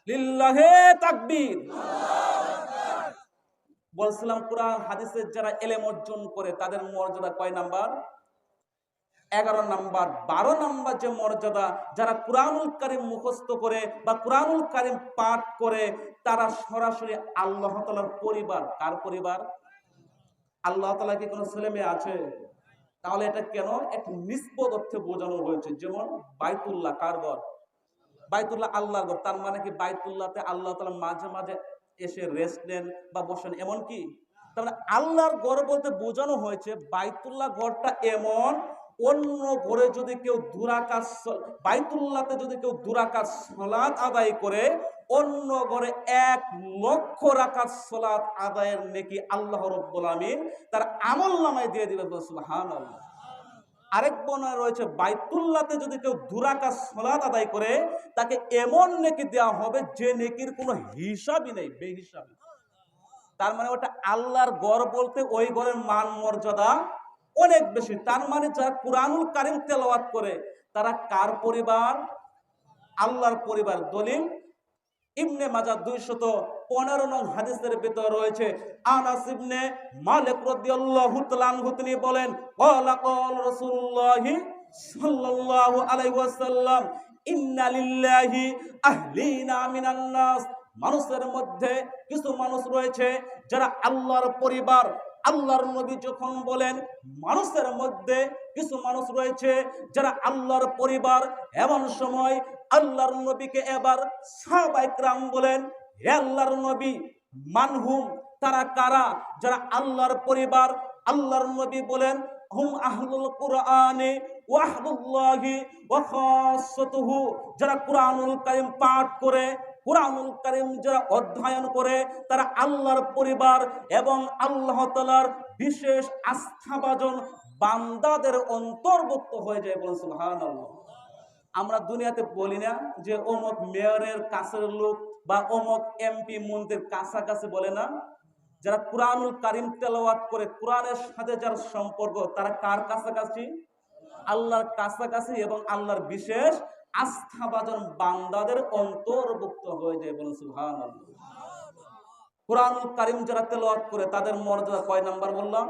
লিল্লাহে তাকবীর। বলছিলাম কোরআন হাদিসের যারা ইলম অর্জন করে তাদের মর্যাদা কয় নাম্বার? 11 নাম্বার। 12 নাম্বার যে মর্যাদা, যারা কুরআনুল কারীম মুখস্থ করে বা কুরআনুল কারীম পাঠ করে তারা সরাসরি আল্লাহ তাআলার পরিবার। কার পরিবার? আল্লাহ তাআলা কি কোনো ছেলে মেয়ে আছে? তাহলে এটা কেন এক নিসবত অর্থে বোঝানো হয়েছে। যেমন বাইতুল্লাহ কার ঘর? বাইতুল্লাহ আল্লাহর ঘর। তার মানে কি বাইতুল্লাহতে আল্লাহ তাআলা মাঝে মাঝে এসে রেস্ট নেন বা বসেন এমন কি? তার মানে আল্লাহর ঘর বলতে বোঝানো হয়েছে বাইতুল্লাহ ঘরটা এমন, অন্য ঘরে যদি কেউ দুরাকাত বাইতুল্লাহতে যদি কেউ দুরাকাত সালাত আদায় করে অন্য ঘরে 1,00,000 রাকাত সালাত আদায়ের নেকি আল্লাহ রাব্বুল আমিন তার আমলনামায় দিয়ে দিবেন। সুবহানাল্লাহ। আরেক বর্ণনা রয়েছে বাইতুল্লাহতে যদি কেউ 2 রাকাত সালাত আদায় করে তাকে এমন নেকি দেওয়া হবে যে নেকির কোনো হিসাবই নেই, বেহিসাবি। তার মানে ওটা আল্লাহর ঘর বলতে ওই ঘরের মান মর্যাদা অনেক বেশি। তার মানে যারা কুরআনুল কারীম তেলাওয়াত করে তারা কার পরিবার? আল্লাহর পরিবার। দলিল ইবনে মাজাহ 215 নং হাদিসের ভিতর রয়েছে আনাস ইবনে মালিক রাদিয়াল্লাহু তাআলা আনহু তিনি বলেন ক্বালা ক্বাল রাসূলুল্লাহ সাল্লাল্লাহু আলাইহি ওয়াসাল্লাম ইন্না লিল্লাহি আহলিনা মিনান নাস। মানুষের মধ্যে কিছু মানুষ রয়েছে যারা আল্লাহর পরিবার। আল্লাহর নবী যখন বলেন মানুষের মধ্যে কিছু মানুষ রয়েছে যারা আল্লাহর পরিবার, এমন সময় আল্লাহর নবীকে এবার সাহাবায়ে কেরাম বলেন হে আল্লাহর নবী মানহুম, তারা কারা যারা আল্লাহর পরিবার? আল্লাহর নবী বলেন হুম আহলুল কুরআনি ওয়া আহলুল্লাহি ওয়া খাসাতুহু। যারা কুরআনুল কারীম পাঠ করে কুরআনুল কারীম যারা অধ্যয়ন করে তারা আল্লাহর পরিবার এবং আল্লাহ তাআলার বিশেষ আস্থাভাজন বান্দাদের অন্তর্ভুক্ত হয়ে যায়। বলুন সুবহানাল্লাহ। আমরা দুনিয়াতে বলি না যে অমুক মেয়রের কাছের লোক বা অমুক এমপি মন্ত্রীর কাছাকাছি, বলে না? যারা কুরআনুল কারীম তেলাওয়াত করে কোরআনের সাথে যার সম্পর্ক তারা কার কাছাকাছি? আল্লাহর কাছাকাছি এবং আল্লাহর বিশেষ আস্থাভাজন বান্দাদের অন্তর্ভুক্ত হয়ে যায়। বলুন সুবহানাল্লাহ। কুরআনুল কারীম যারা তেলাওয়াত করে তাদের মর্যাদা কয় নাম্বার বললাম?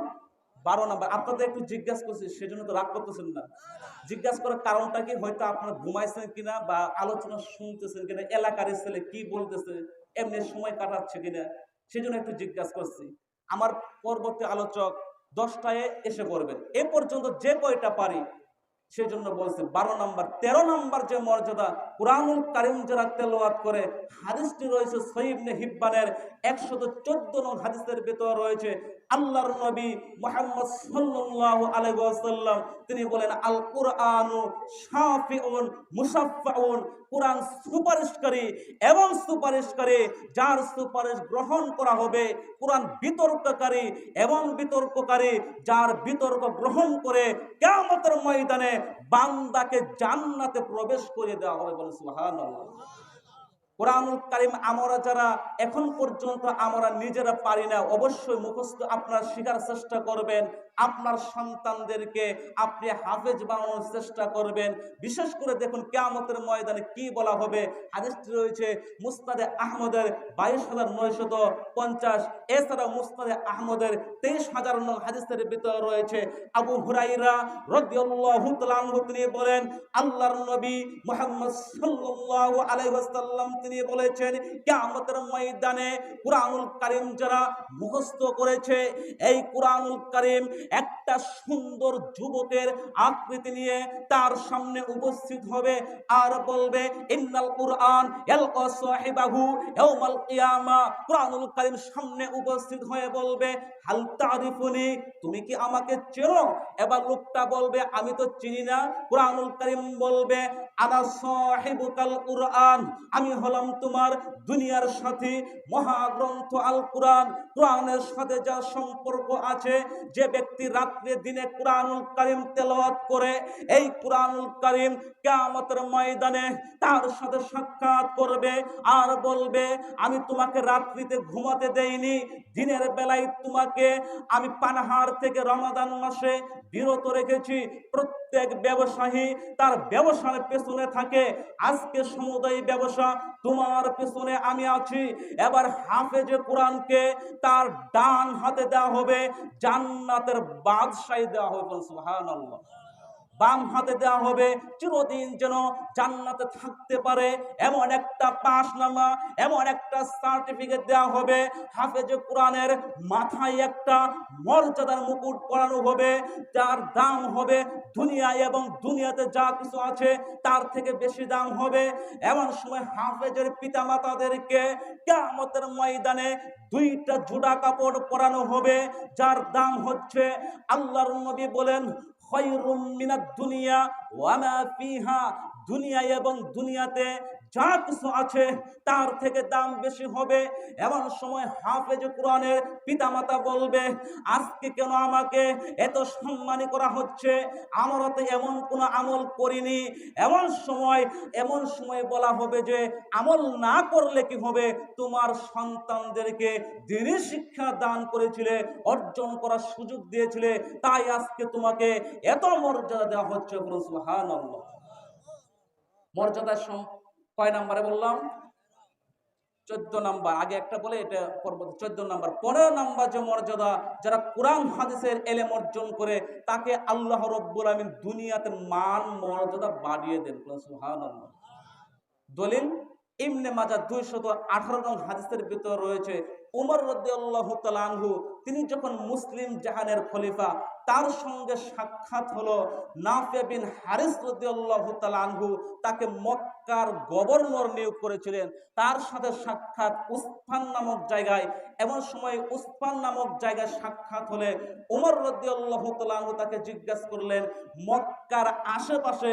12 নাম্বার। আপনাদের একটু জিজ্ঞাসা করছি সেজন্য তো রাগ করতেছেন না। জিজ্ঞাসা করার কারণটা কি হয়তো আপনারা ঘুমাইছেন কিনা বা আলোচনা শুনতেছেন কিনা, এলাকার ছেলে কি বলতেছে এমনি সময় কাটাচ্ছে কিনা সেজন্য একটু জিজ্ঞাসা করছি। আমার পরবর্তী আলোচক 10টায় এসে করবেন, এ পর্যন্ত যে কয়টা পারি সেজন্য বলছে 12 নাম্বার। 13 নাম্বার যে মর্যাদা কুরআনুল কারীম যারা তেলাওয়াত করে, হাদিসটি রয়েছে সহিহ ইবনে হিব্বানের 114 নং হাদিসের ভিতর রয়েছে আল্লাহর নবী মুহাম্মদ সাল্লাল্লাহু আলাইহি ওয়াসাল্লাম তিনি বলেন আল কুরআনু শাফিউন মুশাফফাউন। কুরআন সুপারিশকারী এবং সুপারিশকারী, যার সুপারিশ গ্রহণ করা হবে। কুরআন বিতর্ককারী এবং বিতর্ককারী, যার বিতর্ক গ্রহণ করে কিয়ামতের ময়দানে বান্দাকে জান্নাতে প্রবেশ করে দেওয়া হবে। বলেন সুবহানাল্লাহ। কুরআনুল কারীম আমরা যারা এখন পর্যন্ত আমরা নিজেরা পারি না, অবশ্যই মুখস্থ আপনারা শেখার চেষ্টা করবেন। আপনার সন্তানদেরকে আপনি হাফেজ বানানোর চেষ্টা করবেন। বিশেষ করে দেখুন কিয়ামতের ময়দানে কি বলা হবে। হাদিসটি রয়েছে মুসনাদে আহমদের 22,950, এছাড়া মুসনাদে আহমদের 23,000 নং হাদিসের ভিতর রয়েছে আবু হুরায়রা রাদিয়াল্লাহু তাআলা আনহু তিনি বলেন আল্লাহর নবী মুহাম্মদ সাল্লাল্লাহু আলাইহি ওয়াসাল্লাম তিনি বলেছেন কিয়ামতের ময়দানে কুরআনুল কারীম যারা মুখস্থ করেছে, এই কুরআনুল কারীম একটা সুন্দর যুবকের আকৃতি নিয়ে তার সামনে উপস্থিত হবে আর বলবে ইন্নাল কুরআন ইয়ালকা সাহিবাহু ইয়াউমাল কিয়ামা। কুরআনুল কারীম সামনে উপস্থিত হয়ে বলবে হাল তারিফুনি, তুমি কি আমাকে চেনো? এবার লোকটা বলবে আমি তো চিনি না। কুরআনুল কারীম বলবে আনা সাহিবুকাল কুরআন, আমি হলাম তোমার দুনিয়ার সাথী মহাগ্রন্থ আল কুরআন। কুরআনের সাথে যা সম্পর্ক আছে, যে ব্যক্তি রাত্রে দিনে কুরআনুল কারীম তেলাওয়াত করে, এই কুরআনুল কারীম কিয়ামতের ময়দানে তার সাথে সাক্ষাৎ করবে আর বলবে আমি তোমাকে রাত্রিতে ঘুমাতে দেইনি, দিনের বেলায় তোমাকে আমি পানাহার থেকে রমাদান মাসে বিরত রেখেছি। প্রত্যেক ব্যবসায়ী তার ব্যবসার পেছনে থাকে, আজকে সমুদায় ব্যবসা তোমার পেছনে আমি আছি। এবার হাফেজে কোরআনকে তার ডান হাতে দেওয়া হবে, জান্নাতের বাদশাহী দেওয়া হবে, সুবহানাল্লাহ। বাম হাতে দেওয়া হবে চিরদিন যেন জান্নাতে থাকতে পারে এমন একটা পাসনামা, এমন একটা সার্টিফিকেট দেওয়া হবে। হাফেজে কোরআনের মাথায় একটা মর্যাদার মুকুট পরানো হবে, যার দাম হবে দুনিয়ায় এবং দুনিয়াতে যা কিছু আছে তার থেকে বেশি দাম হবে। এমন সময় হাফেজের পিতামাতাদেরকে কিয়ামতের ময়দানে দুইটা জোড়া কাপড় পরানো হবে, যার দাম হচ্ছে, আল্লাহর নবী বলেন খায়রুম মিনাদ দুনিয়া ওয়া মা ফিহা, দুনিয়া এবং দুনিয়াতে যা কিছু আছে তার থেকে দাম বেশি হবে। এমন সময় হাফেজ কোরআনের পিতামাতা বলবে আজকে কেন আমাকে এত সম্মানী করা হচ্ছে, আমরা তো এমন কোনো আমল করিনি। এমন সময় বলা হবে যে আমল না করলে কি হবে, তোমার সন্তানদেরকে দ্বীনি শিক্ষা দান করেছিলে, অর্জন করার সুযোগ দিয়েছিলে, তাই আজকে তোমাকে এত মর্যাদা দেওয়া হচ্ছে। সুবহানাল্লাহ। মর্যাদা কয় নাম্বারে বললাম? 14 নাম্বার। আগে একটা বলে এটা পরবর্তী 14 নাম্বার। 15 নাম্বার যে মর্যাদা, যারা কোরআন হাদিসের এলেম অর্জন করে তাকে আল্লাহ রাব্বুল আমিন দুনিয়াতে মান মর্যাদা বাড়িয়ে দেন। সুবহানাল্লাহ। দলিল ইবনে মাজাহ 218 নং হাদিসের ভিতর রয়েছে উমর রাদিয়াল্লাহু তাআলা আনহু তিনি যখন মুসলিম জাহানের খলিফা, তার সঙ্গে সাক্ষাৎ হলো। নাফি বিন হারিস রাদিয়াল্লাহু তাআলা আনহু তাকে মক্কার গভর্নর নিয়োগ করেছিলেন। তার সাথে সাক্ষাৎ উসফান নামক জায়গায়। এমন সময় উসফান নামক জায়গায় সাক্ষাৎ হলে উমর রাদিয়াল্লাহু তাআলা আনহু তাকে জিজ্ঞাসা করলেন মক্কার আশেপাশে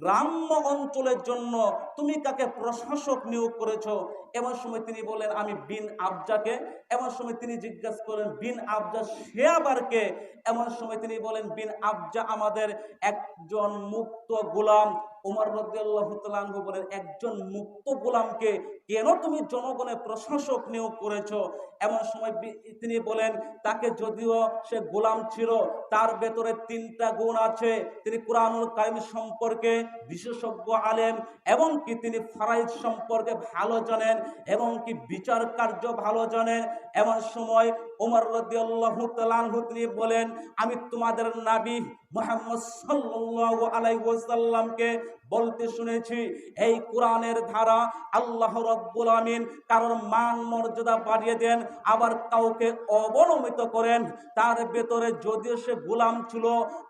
গ্রাম্য অঞ্চলের জন্য তুমি কাকে প্রশাসক নিয়োগ করেছো? এমন সময় তিনি বলেন আমি বিন আবজাকে। এমন সময় তিনি জিজ্ঞাসা করেন বিন আবজা সে আবার কে? এমন সময় তিনি বলেন বিন আবজা আমাদের একজন মুক্ত গোলাম। উমর রাদিয়াল্লাহু তাআলা আনহু বলেন একজন মুক্ত গোলামকে কেন তুমি জনগণের প্রশাসক নিয়োগ করেছো? এমন সময় তিনি বলেন তাকে যদিও সে গোলাম ছিল, তার ভেতরে 3টা গুণ আছে। তিনি কুরআনুল কারীম সম্পর্কে বিশেষজ্ঞ আলেম, এবং কি তিনি ফরাইজ সম্পর্কে ভালো জানেন, এবং কি বিচার কার্য ভালো জানেন। এমন সময় ওমর রাদিয়াল্লাহু তাআলা আনহু তিনি বলেন আমি তোমাদের নবী মুহাম্মদ সাল্লাল্লাহু আলাইহি ওয়াসাল্লামকে বলতে শুনেছি এই কোরআনের ধারা আল্লাহ রাব্বুল আমিন কারোর মান মর্যাদা বাড়িয়ে দেন, আবার কাউকে অবনমিত করেন। তার ভেতরে যদিও সে গোলাম ছিল,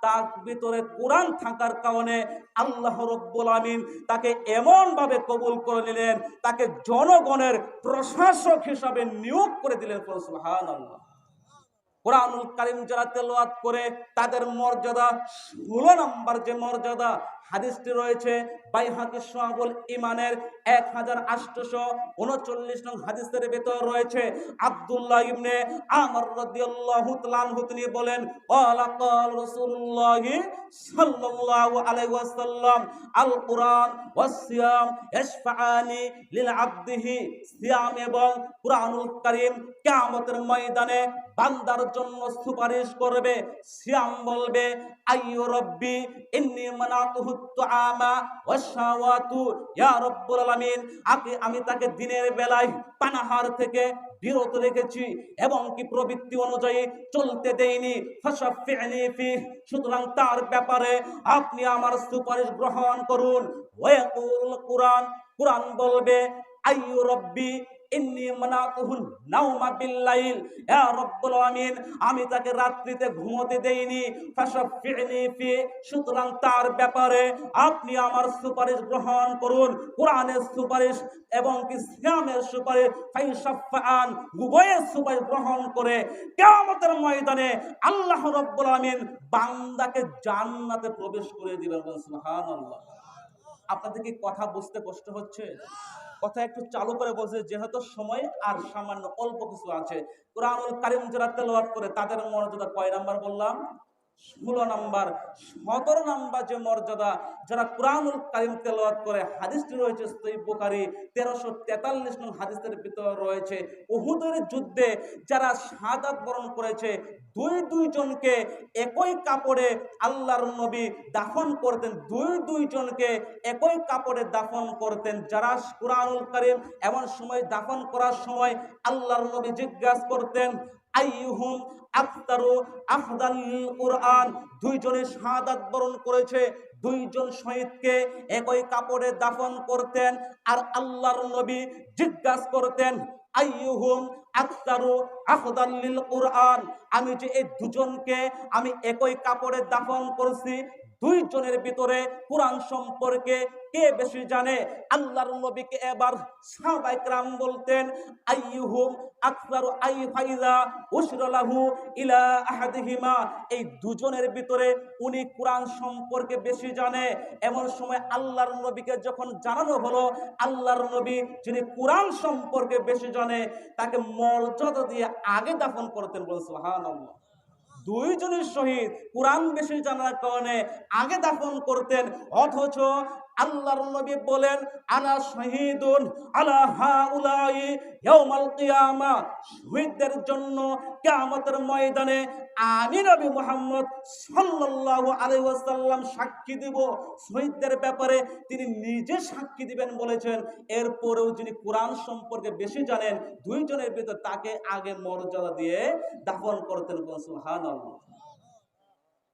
তার ভেতরে কোরআন থাকার কারণে আল্লাহ রাব্বুল আমিন তাকে এমন ভাবে কবুল করে নিলেন, তাকে জনগণের প্রশাসক হিসাবে নিয়োগ করে দিলেন। সুবহানাল্লাহ। কোরআনুল কারীম যারা তেলাওয়াত করে তাদের মর্যাদা 16 নম্বর যে মর্যাদা, হাদিসটি রয়েছে বাইহাকী শুআবুল ঈমানের 1839 নং হাদিসের ভিতর রয়েছে। আব্দুল্লাহ ইবনে আমর রাদিয়াল্লাহু তাআলা আনহু তিনি বলেন ক্বালা ক্বাল রাসূলুল্লাহ সাল্লাল্লাহু আলাইহি ওয়াসাল্লাম আল কুরআন ওয়াস সিয়াম ইয়াশফাআনি লিল আবদিহি। সিয়াম এবং কুরআনুল কারীম কিয়ামতের ময়দানে বান্দার জন্য সুপারিশ করবে। সিয়াম বলবে আইয়ু রব্বি ইন্নী মানাতুহু তুআমা ওয়াশ শাওয়াতু ইয়া রাব্বুল আলামিন, আমি তাকে দিনের বেলায় পানাহার থেকে বিরত রেখেছি এবং কি প্রবৃত্তি অনুযায়ী চলতে দেইনি। ফাশাফি'নি ফি, সুতরাং তার ব্যাপারে আপনি আমার সুপারিশ গ্রহণ করুন। ওয়ায়াকুল কুরআন, কুরআন বলবে আইয়ু রব্বি ইন্নী মানাতুহুন নাওমা বিল্লাইল, ইয়া রব্বুল আলামিন আমি তাকে রাত্রিতে ঘুমোতে দেইনি, ফাশাফি'নি ফি, সুতরাং তার ব্যাপারে আপনি আমার সুপারিশ গ্রহণ করুন। কোরআনের সুপারিশ এবং কি সিয়ামের সুপারিশ, ফাইশাফাআন, উভয়ের সুপারিশ গ্রহণ করে কিয়ামতের ময়দানে আল্লাহ রাব্বুল আলামিন বান্দাকে জান্নাতে প্রবেশ করে দিবেন। সুবহানাল্লাহ। আপনাদের কি কথা বুঝতে কষ্ট হচ্ছে? কথা একটু চালু করে বলছে, যেহেতু সময় আর সামান্য অল্প কিছু আছে। কোরআনুল কারীম যারা তেলাওয়াত করে তাদের মর্যাদা কয় নাম্বার বললাম? 16 নাম্বার। 17 নাম্বার যে মর্যাদা যারা কোরআনুল কারীম তেলাওয়াত করে, হাদিসটি রয়েছে সহিহ বুখারী 1343 নং হাদিসের ভিতর রয়েছে, উহুদের যুদ্ধে যারা শাহাদাত বরণ করেছে দুই জনকে একই কাপড়ে আল্লাহর নবী দাফন করতেন, দুই জনকে একই কাপড়ে দাফন করতেন। যারা কোরআনুল কারীম এমন সময় দাফন করার সময় আল্লাহর নবী জিজ্ঞাসা করতেন, আইয়ুহুম আকতারু আফদাল কুরআন, দুইজনে শাহাদাত বরণ করেছে, দুইজন শহীদকে একই কাপড়ে দাফন করতেন। আর আল্লাহর নবী জিজ্ঞাসা করতেন, আইয়ুহুম আকতারু আফদাল লিল কুরআন, আমি যে এই দুজনকে আমি একই কাপড়ে দাফন করছি, দুইজনের ভিতরে কোরআন সম্পর্কে কে বেশি জানে? আল্লাহর নবীকে এবার সাহাবায়ে কেরাম বলতেন, আইয়ুহুম আকসারু আই ফাইজা উশরালাহু ইলা আহাদিহিমা, এই দুজনের ভিতরে উনি কোরআন সম্পর্কে বেশি জানে। এমন সময় আল্লাহর নবীকে যখন জানানো হলো আল্লাহর নবী যিনি কোরআন সম্পর্কে বেশি জানে তাকে মর্যাদা দিয়ে আগে দাফন করতেন। বলে সুবহানাল্লাহ। দুইজনের শহীদ কোরআন বেশি জানার কারণে আগে দাফন করতেন, অথচ আল্লাহর নবী বলেন, আনা শহীদুন আলা হাউলাই ইয়াউমাল কিয়ামা, শহীদদের জন্য কিয়ামতের ময়দানে আমি নবী মুহাম্মদ সাল্লাল্লাহু আলাইহি ওয়াসাল্লাম সাক্ষী দিব। শহীদদের ব্যাপারে তিনি নিজে সাক্ষী দিবেন বলেছেন। এরপরেও যিনি কোরআন সম্পর্কে বেশি জানেন দুইজনের ভিতর তাকে আগে মর্যাদা দিয়ে দাফন করতেন। সুবহানাল্লাহ।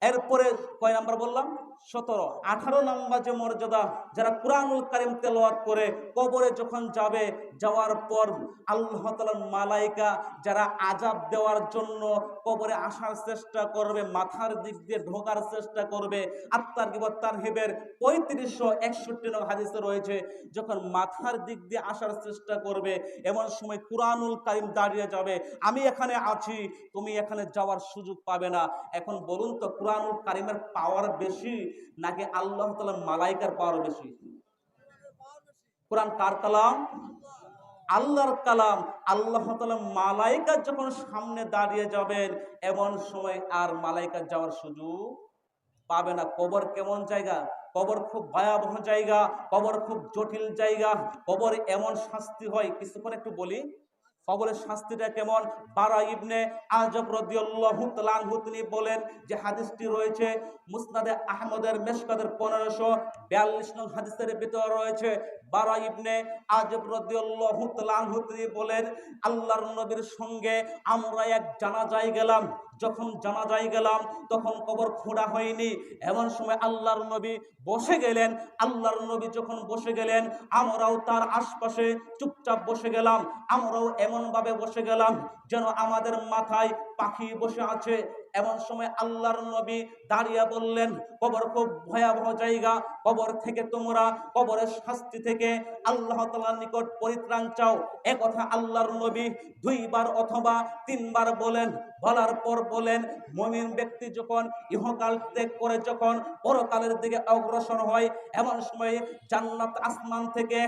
এরপরে কয় নাম্বার বললাম? 17। 18 নাম্বার যে মর্যাদা, যারা কোরআনুল কারীম তেলাওয়াত করে কবরে যখন যাবে, যাওয়ার পর আল্লাহ তাআলার মালায়েকা যারা আযাব দেওয়ার জন্য কবরে আসার চেষ্টা করবে, মাথার দিক দিয়ে ঢোকার চেষ্টা করবে। আত-তারগীব ওয়াত-তারহিবের 3561 নং হাদিসে রয়েছে, যখন মাথার দিক দিয়ে আসার চেষ্টা করবে এমন সময় কোরআনুল কারীম দাঁড়িয়ে যাবে, আমি এখানে আছি, তুমি এখানে যাওয়ার সুযোগ পাবে না। এখন বলুন তো, কোরআনুল কারীমের পাওয়ার বেশি নাকি আল্লাহ তাআলার মালায়েকার পাওয়ার বেশি? কোরআন কার কালাম? আল্লাহর কালাম। আল্লাহ তাআলা মালায়েকা যখন সামনে দাঁড়িয়ে যাবেন এমন সময় আর মালায়েকা যাওয়ার সুযোগ পাবে না। কবর কেমন জায়গা? কবর খুব ভয়াবহ জায়গা, কবর খুব জটিল জায়গা। কবরে এমন শাস্তি হয়, কিছুক্ষণ একটু বলি কবরের শাস্তিটা কেমন। বারা ইবনে আযব রাদিয়াল্লাহু তাআলা আনহু তিনি বলেন যে হাদিসটি রয়েছে মুসনাদে আহমদের মিশকাতের 1542 নং হাদিসের ভিতর রয়েছে। বারা ইবনে আযব রাদিয়াল্লাহু তাআলা আনহু তিনি বলেন, আল্লাহর নবীর সঙ্গে আমরা এক জানাজায় গেলাম। যখন জানাজায় গেলাম তখন কবর খোঁড়া হয়নি। এমন সময় আল্লাহর নবী বসে গেলেন। আল্লাহর নবী যখন বসে গেলেন আমরাও তার আশপাশে চুপচাপ বসে গেলাম। আমরাও এমন ভাবে বসে গেলাম যেন আমাদের মাথায় পাখি বসে আছে। এমন সময় আল্লাহর নবী দাঁড়িয়ে বললেন, কবর খুব ভয়াবহ জায়গা, কবর থেকে তোমরা, কবরের শাস্তি থেকে আল্লাহ তাআলার নিকট পরিত্রাণ চাও। একথা আল্লাহর নবী 2 বার অথবা 3 বার বলেন। বলার পর বলেন, মুমিন ব্যক্তি যখন ইহকাল ত্যাগ করে যখন পরকালের দিকে অগ্রসর হয় এমন সময় জান্নাত আসমান থেকে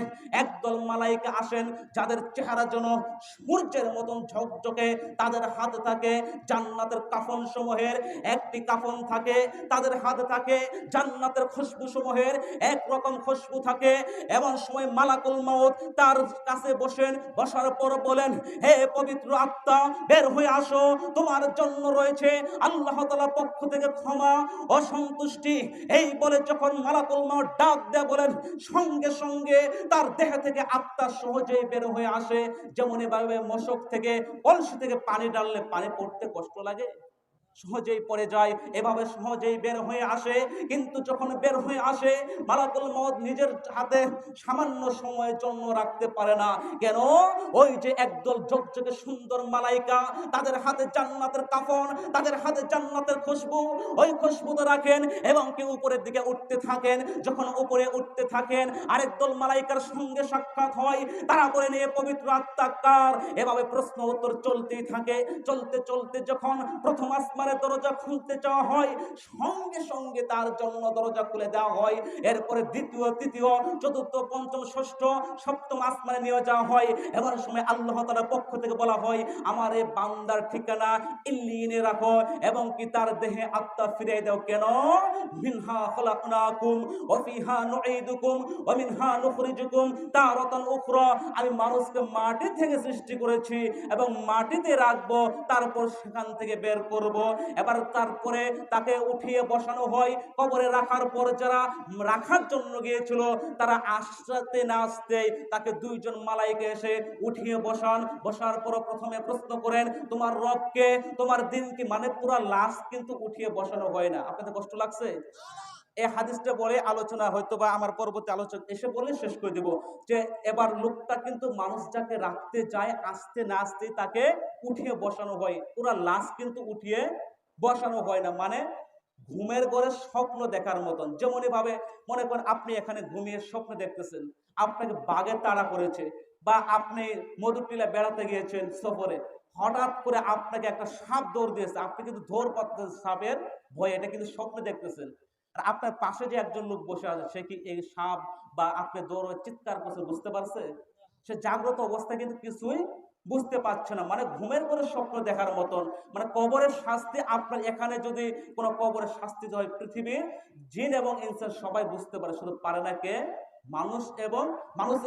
একদল মালায়েকা আসেন, যাদের চেহারা যেন সূর্যের মতন ঝকঝকে। তাদের হাতে থাকে জান্নাতের কাফন সমূহের একটি কাফন থাকে, তাদের হাতে থাকে জান্নাতের খুশবু সমূহের একরকম খুশবু থাকে। এমন সময় মালাকুল মউত তার কাছে বসার পর বলেন, হে পবিত্র আত্মা, বের হয়ে আসো, তোমার জন্য রয়েছে আল্লাহ তাআলার পক্ষ থেকে ক্ষমা ও সন্তুষ্টি। এই বলে যখন মালাকুল মউত ডাক দেয় বলেন, সঙ্গে সঙ্গে তার দেহ থেকে আত্মা সহজেই বের হয়ে আসে। যেমন এভাবে মশক থেকে, কলসি থেকে পানি ঢাললে পানি পড়তে কষ্ট লাগে, সহজেই পড়ে যায়, এভাবে সহজেই বের হয়ে আসে। কিন্তু যখন বের হয়ে আসে, মালাকুল মউত নিজের হাতে সামান্য সময়ের জন্য রাখতে পারে না। কেন? ওই যে একদল ঝকঝকে সুন্দর মালাইকা, তাদের হাতে জান্নাতের কাফন, তাদের হাতে জান্নাতের খুশবু, ওই খুশবু তো রাখেন এবং কেউ উপরের দিকে উঠতে থাকেন। যখন উপরে উঠতে থাকেন, আরেক দল মালাইকার সঙ্গে সাক্ষাৎ হয়, তারা বলে নিয়ে পবিত্র আত্মা কার। এভাবে প্রশ্ন উত্তর চলতেই থাকে। চলতে চলতে যখন প্রথম আসমানের দরজা খুলতে চাওয়া হয়, সঙ্গে সঙ্গে তার জন্য দরজা খুলে দেওয়া হয়। এরপরে দ্বিতীয়, তৃতীয়, চতুর্থ, পঞ্চম, ষষ্ঠ, সপ্তম আসমানে নিয়ে যাওয়া হয়। এবার সময় আল্লাহ তাআলার পক্ষ থেকে বলা হয়, আমার এই বান্দার ঠিকানা ইল্লিয়িনে রাখো এবং কি তার দেহে আত্মা ফিরিয়ে দাও। কেন? মিনহা খলাকনাকুম ওয়া ফিহা নুঈদুকুম ওয়া মিনহা নুখরিজুকুম তারাতান উখরা। আমি মানুষকে মাটি থেকে সৃষ্টি করেছি এবং মাটিতে রাখবো, তারপর সেখান থেকে বের করব। এবার তারপরে তাকে উঠিয়ে বসানো হয়। কবরে রাখার পর যারা রাখার জন্য গিয়েছিল, তারা আসতে না আসতেই তাকে দুইজন মালাইকা এসে উঠিয়ে বসান। বসার পর প্রথমে প্রশ্ন করেন, তোমার রবকে, তোমার দিন কি? মানে পুরা লাশ কিন্তু উঠিয়ে বসানো হয় না। আপনাদের কষ্ট লাগছে? এই হাদিসটা বলে আলোচনা হয়তো বা আমার পরবর্তী আলোচক এসে বলে শেষ করে দেব, যে এবার লোকটা কিন্তু মানুষ যাকে রাখতে যায়, আসতে না আসতে তাকে উঠিয়ে বসানো হয়, পুরা লাশ কিন্তু উঠিয়ে বসানো হয় না। মানে ঘুমের ঘরে স্বপ্ন দেখার মতন। যেমনই ভাবে মনে করেন আপনি এখানে ঘুমিয়ে স্বপ্ন দেখতেছেন, আপনাকে বাঘে তাড়া করেছে, বা আপনি মধুটিলা বেড়াতে গিয়েছেন সফরে, হঠাৎ করে আপনাকে একটা সাপ দৌড় দিয়েছে, আপনি কিন্তু ধর পাচ্ছেন সাপের ভয়ে, এটা কিন্তু স্বপ্ন দেখতেছেন। আর আপনার পাশে যে একজন লোক বসে আছে, সে কি এই সাপ বা আপনি দৌড়ে চিৎকার করছে বুঝতে পারছে? সে জাগ্রত অবস্থায় কিন্তু কিছুই বুঝতে পারছে না। মানে ঘুমের করে স্বপ্ন দেখার মতন। মানে কবরের শাস্তি, আপনার এখানে যদি কোনো কবরের শাস্তি হয়, পৃথিবীর জিন এবং ইনসান সবাই বুঝতে পারে, শুধু পারে না কে? মানুষ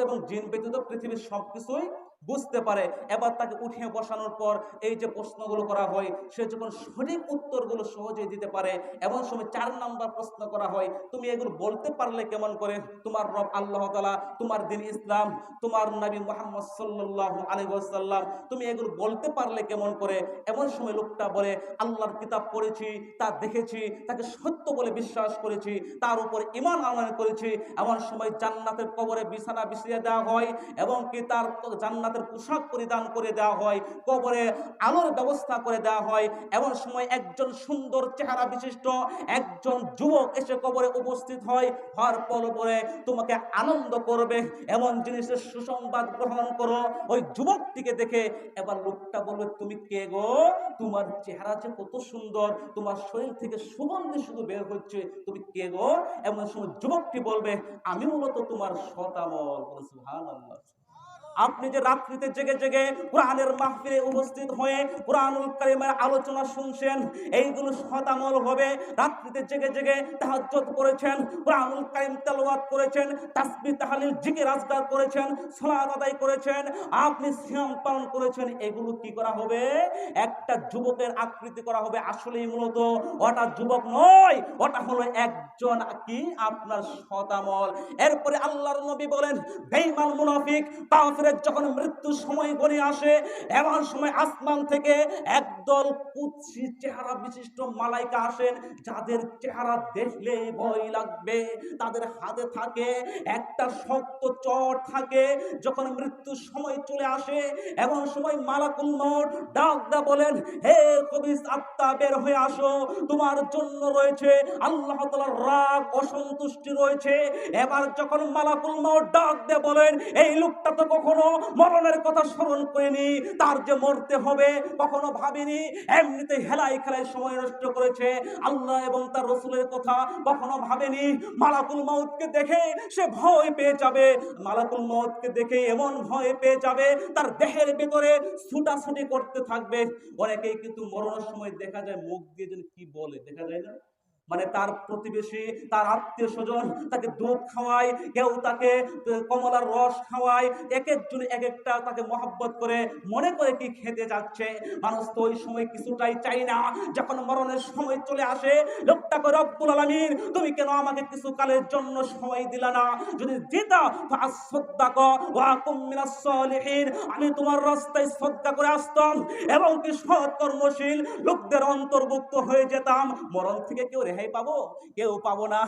এবং জিন ব্যতীত পৃথিবীর সবকিছুই বুঝতে পারে। এবার তাকে উঠিয়ে বসানোর পর এই যে প্রশ্নগুলো করা হয়, সে যখন সঠিক উত্তরগুলো সহজেই দিতে পারে, এমন সময় 4 নাম্বার প্রশ্ন করা হয়, তুমি এগুলো বলতে পারলে কেমন করে? তোমার রব আল্লাহ তাআলা, তোমার দিন ইসলাম, তোমার নবী মুহাম্মদ সাল্লাল্লাহু আলাইহি ওয়াসাল্লাম, তুমি এগুলো বলতে পারলে কেমন করে? এমন সময় লোকটা বলে, আল্লাহর কিতাব পড়েছি, তা দেখেছি, তাকে সত্য বলে বিশ্বাস করেছি, তার উপর ঈমান আনয়ন করেছি। এমন সময় জান্নাতের কবরে বিছানা বিছিয়ে দেওয়া হয় এবং কি তার জান্নাতের পোশাক পরিধান করে দেওয়া হয়, কবরে আলোর ব্যবস্থা করে দেওয়া হয়। এমন সময় একজন সুন্দর চেহারা বিশিষ্ট একজন যুবক এসে কবরে উপস্থিত হয়, হওয়ার পরে তোমাকে আনন্দ করবে এমন জিনিসের সুসংবাদ গ্রহণ করো। ওই যুবকটিকে দেখে এবার লোকটা বলবে, তুমি কে গো? তোমার চেহারা যে কত সুন্দর, তোমার শরীর থেকে সুগন্ধি শুধু বের হচ্ছে, তুমি কে গো? এমন সময় যুবকটি বলবে, আমি মূলত তোমার শতামল। সুবহানাল্লাহ। আপনি যে রাত্রিতে জেগে জেগে কোরআনের মাহফিলে উপস্থিত হয়ে কোরআনুল কারীমের আলোচনা শুনছেন, এইগুলো শতামল হবে। রাত্রিতে জেগে জেগে তাহাজ্জুদ করেছেন, কোরআনুল কারীম তেলাওয়াত করেছেন, তাসবিহ তাহলিল জিকির আজকার করেছেন, সালাত আদায় করেছেন, আপনি সিয়াম পালন করেছেন, এগুলো কি করা হবে? একটা যুবকের আকৃতি করা হবে। আসলেই মূলত ওটা যুবক নয়, ওটা হলো একজন কি? আপনার শতামল। এরপরে আল্লাহর নবী বলেন, বেঈমান মুনাফিক কাফেরের যখন মৃত্যুর সময় ঘনিয়ে আসে, এমন সময় আসমান থেকে একদল কুৎসিত চেহারা বিশিষ্ট মালাইকা আসেন, যাদের চেহারা দেখলেই ভয় লাগবে। তাদের হাতে থাকে একটা শক্ত চট থাকে। যখন মৃত্যুর সময় চলে আসে, এমন সময় মালাকুল মউত ডাক দা বলেন, হে কবিস আত্মা, বের হয়ে আসো, তোমার জন্য রয়েছে আল্লাহ তাআলার রাগ, অসন্তুষ্টি রয়েছে। এবার যখন মালাকুল মউত ডাক দে বলেন, এই লোকটা তো কখনো মরণের কথা স্মরণ করেনি, তার যে মরতে হবে কখনো ভাবেনি, এমনিতে হেলাই খেলায় সময় নষ্ট করেছে, আল্লাহ এবং তার রাসূলের কথা কখনো ভাবেনি। মালাকুল মউতকে দেখে সে ভয় পেয়ে যাবে, মালাকুল মউতকে দেখে এমন ভয় পেয়ে যাবে, তার দেহের ভিতরে ছুটাছুটি করতে থাকবে। অনেকেই কিন্তু মরণের সময় দেখা যায় মুখ দিয়ে যেন কি বলে, দেখা যায় না? মানে তার প্রতিবেশী, তার আত্মীয় স্বজন তাকে দুধ খাওয়ায়, কেউ তাকে কমলার রস খাওয়ায়, এক একজন এক একটা তাকে মহব্বত করে মনে করে কি খেতে যাচ্ছে। মানুষ তো ওই সময় কিছুটাই চাই না। যখন মরণের সময় চলে আসে, লোকটা করে রব্বুল আলামিন তুমি কেন আমাকে কিছু কালের জন্য সময় দিলা না? যদি দিতা ফাসসাদদাক ওয়া কুম মিনাস সালিহিন, আমি তোমার রাস্তায় সদকা করে আসতাম এবং কি সৎ কর্মশীল লোকদের অন্তর্ভুক্ত হয়ে যেতাম। মরণ থেকে কেউ রেহাই পাবো? কেউ পাবো না।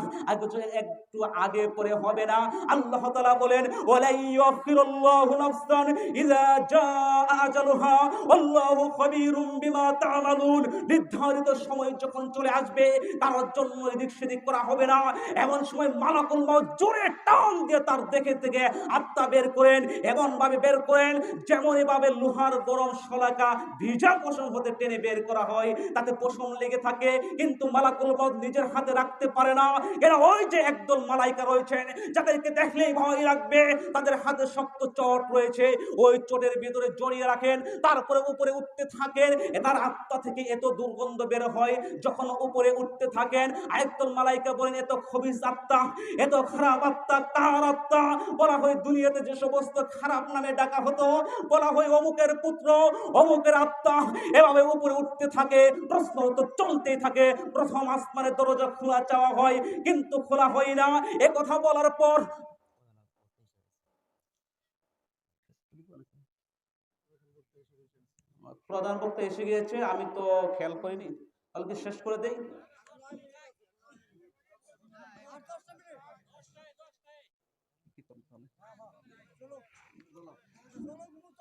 একটু আগে পরে হবে না। আল্লাহ তাআলা বলেন ওয়ালা ইয়াখিরুল্লাহু নাফসান ইযা জাআ আজালুহা আল্লাহু খবীরুম বিমা তা'মালুন। নির্ধারিত সময় যখন চলে আসবে তার জন্য এদিক সেদিক করা হবে না। এমন সময় মালাকুল মউত জোরে টান দিয়ে তার দেখে থেকে আত্মা বের করেন, এমন ভাবে বের করেন যেমন এভাবে লোহার গরম শলাকা ভিজা পশম হতে টেনে বের করা হয়, তাতে পশম লেগে থাকে, কিন্তু মালাকুল মউত নিজের হাতে রাখতে পারে না। এরা ওই যে একদল মালাইকা রয়েছেন যাদেরকে দেখলেই ভয় লাগবে, তাদের হাতে শক্ত চট রয়েছে, ওই চটের ভিতরে জড়িয়ে রাখেন, তারপরে উপরে উঠতে থাকেন। তার আত্মা থেকে এত দুর্গন্ধ বের হয়, যখন উপরে উঠতে থাকেন আরেকদল মালাইকা বলেন এত খবিস আত্মা, এত খারাপ আত্মা, কার আত্মা? বলা হয় দুনিয়াতে যে সমস্ত খারাপ নামে ডাকা হতো, বলা হয় অমুকের পুত্র, অমুকের আত্মা। এভাবে উপরে উঠতে থাকে, প্রশ্ন তো চলতেই থাকে। প্রথম আসমানের দরজা খোলা চাওয়া হয়, কিন্তু খোলা হয় না। এ কথা বলার পর প্রধান বক্তা এসে গিয়েছে, আমি তো খেয়াল করিনি, কালকে শেষ করে দেই।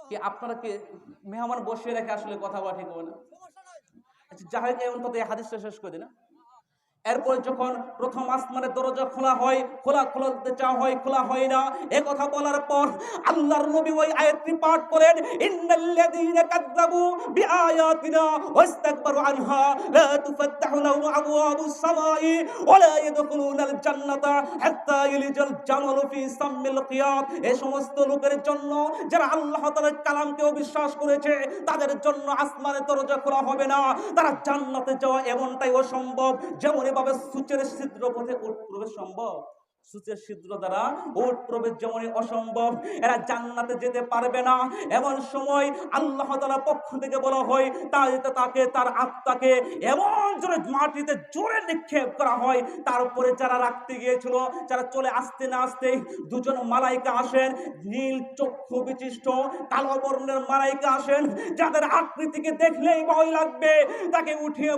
কি আপনারা কি মেহমান বসিয়ে রেখে আসলে কথা বলা ঠিক হবে না? আচ্ছা যাই হোক, এমন তো এই হাদিসটা শেষ করে দিই না। এরপর যখন প্রথম আসমানের দরজা খোলা হয়, খুলতে চাওয়া হয়, খোলা হয় না। এ কথা বলার পর আল্লাহর নবী ওই আয়াতটি পাঠ করেন, ইন্নাল্লাযীনা কাযযাবু বিআয়াতিনা ওয়াস্তাকবারু আনহা লা তুফাত্তাহু লাহুম আবওয়াবুস সামাই ওয়া লা ইয়াদখুলুনাল জান্নাতা হাত্তা ইয়ালিজাল জামালু ফি সাম্মিল কিয়াত। এই সমস্ত লোকের জন্য যারা আল্লাহ তাআলার কালামকে অবিশ্বাস করেছে, তাদের জন্য আসমানের দরজা খোলা হবে না, তারা জান্নাতে যাওয়া এমনটাই অসম্ভব যেমন এভাবে সূচের ছিদ্র পথে প্রবেশ সম্ভব। সূচের ছিদ্র দ্বারা ওট প্রবেশ যেমন অসম্ভব, এরা জান্নাতে যেতে পারবে না। এমন সময় আল্লাহ তাআলার পক্ষ থেকে বলা হয় তাকে, তার আত্মাকে এমন জোরে মাটিতে জোরে নিক্ষেপ করা হয়। তারপরে যারা রাখতে গিয়েছিল, যারা চলে আসতে না আসতেই দুজন মালাইকা আসেন, নীল চক্ষু বিশিষ্ট কালো বর্ণের মালাইকা আসেন, যাদের আকৃতিকে দেখলেই ভয় লাগবে। তাকে উঠিয়ে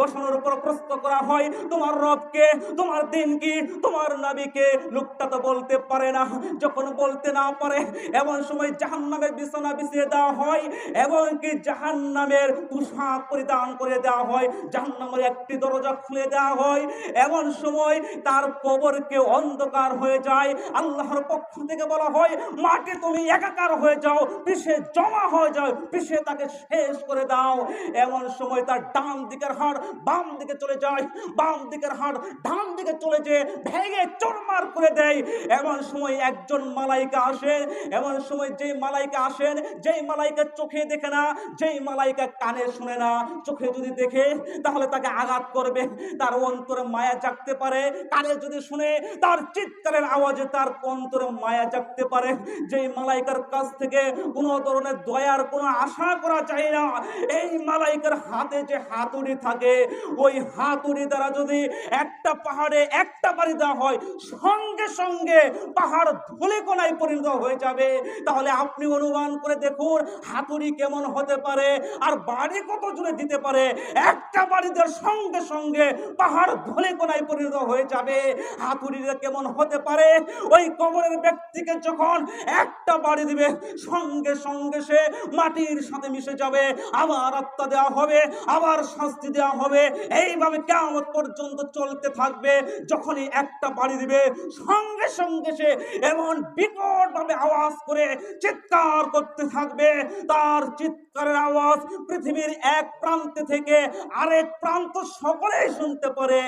বসানোর উপর প্রশ্ন করা হয় তোমার রবকে, তোমার দিন কি, তোমার নবীকে? লোকটা তো বলতে পারে না। যখন বলতে না পারে, এমন সময় জাহান্নামের বিছানা বিছিয়ে দেওয়া হয় এবং কি জাহান্নামের পোশাক পরিধান করে দেওয়া হয়, জাহান্নামের একটি দরজা খুলে দেওয়া হয়। এমন সময় তার কবরকে অন্ধকার হয়ে যায়। আল্লাহর পক্ষ থেকে বলা হয় মাটি তুমি একাকার হয়ে যাও, পিছে জমা হয়ে যাও, পিছে তাকে শেষ করে দাও। এমন সময় তার ডান দিকের হাড় বাম দিকে চলে যায়, বাম দিকের হাড় ডান দিকে চলে যেয়ে ভেঙে চুরমার করে দেয়। এমন সময় একজন মালাইকা আসেন, এমন সময় যেই মালাইকা আসেন, যেই মালাইকা চোখে দেখে না, যেই মালাইকা কানে শুনে না, চোখে যদি দেখে তাহলে তাকে আঘাত করবে, তার অন্তরে মায়া জাগতে পারে, কানে যদি শুনে তার চিৎকারের আওয়াজে তার অন্তরে মায়া জাগতে পারে। যেই মালাইকার কাছ থেকে কোনো ধরনের দয়ার কোনো আশা করা যায় না, এই মালাইকার হাতে যে হাতুড়ি থাকে, ওই হাতুড়ি দ্বারা যদি একটা পাহাড়ে একটা বাড়ি দেওয়া হয়, সঙ্গে সঙ্গে পাহাড় ধূলিকণায় পরিণত হয়ে যাবে। তাহলে আপনি অনুমান করে দেখুন হাতুড়ি কেমন হতে পারে আর বাড়ি কত জোরে দিতে পারে। একটা বাড়ি দেওয়ার সঙ্গে সঙ্গে পাহাড় ধূলিকণায় পরিণত হয়ে যাবে। হাতুড়িটা কেমন হতে পারে? ওই কবরের ব্যক্তিকে যখন একটা বাড়ি দিবে, সঙ্গে সঙ্গে সে মাটির সাথে মিশে যাবে, আবার আত্মা দেওয়া হবে, আবার শাস্তি দেওয়া হবে। এইভাবে কিয়ামত পর্যন্ত চলতে থাকবে। যখনই একটা বাড়ি দিবে, সঙ্গে সঙ্গে সে এমন বিকট ভাবে আওয়াজ করে চিৎকার করতে থাকবে। তার চিৎকার চিৎকারের আওয়াজ পৃথিবীর এক প্রান্ত থেকে আরেক প্রান্ত সকলেই শুনতে পারে।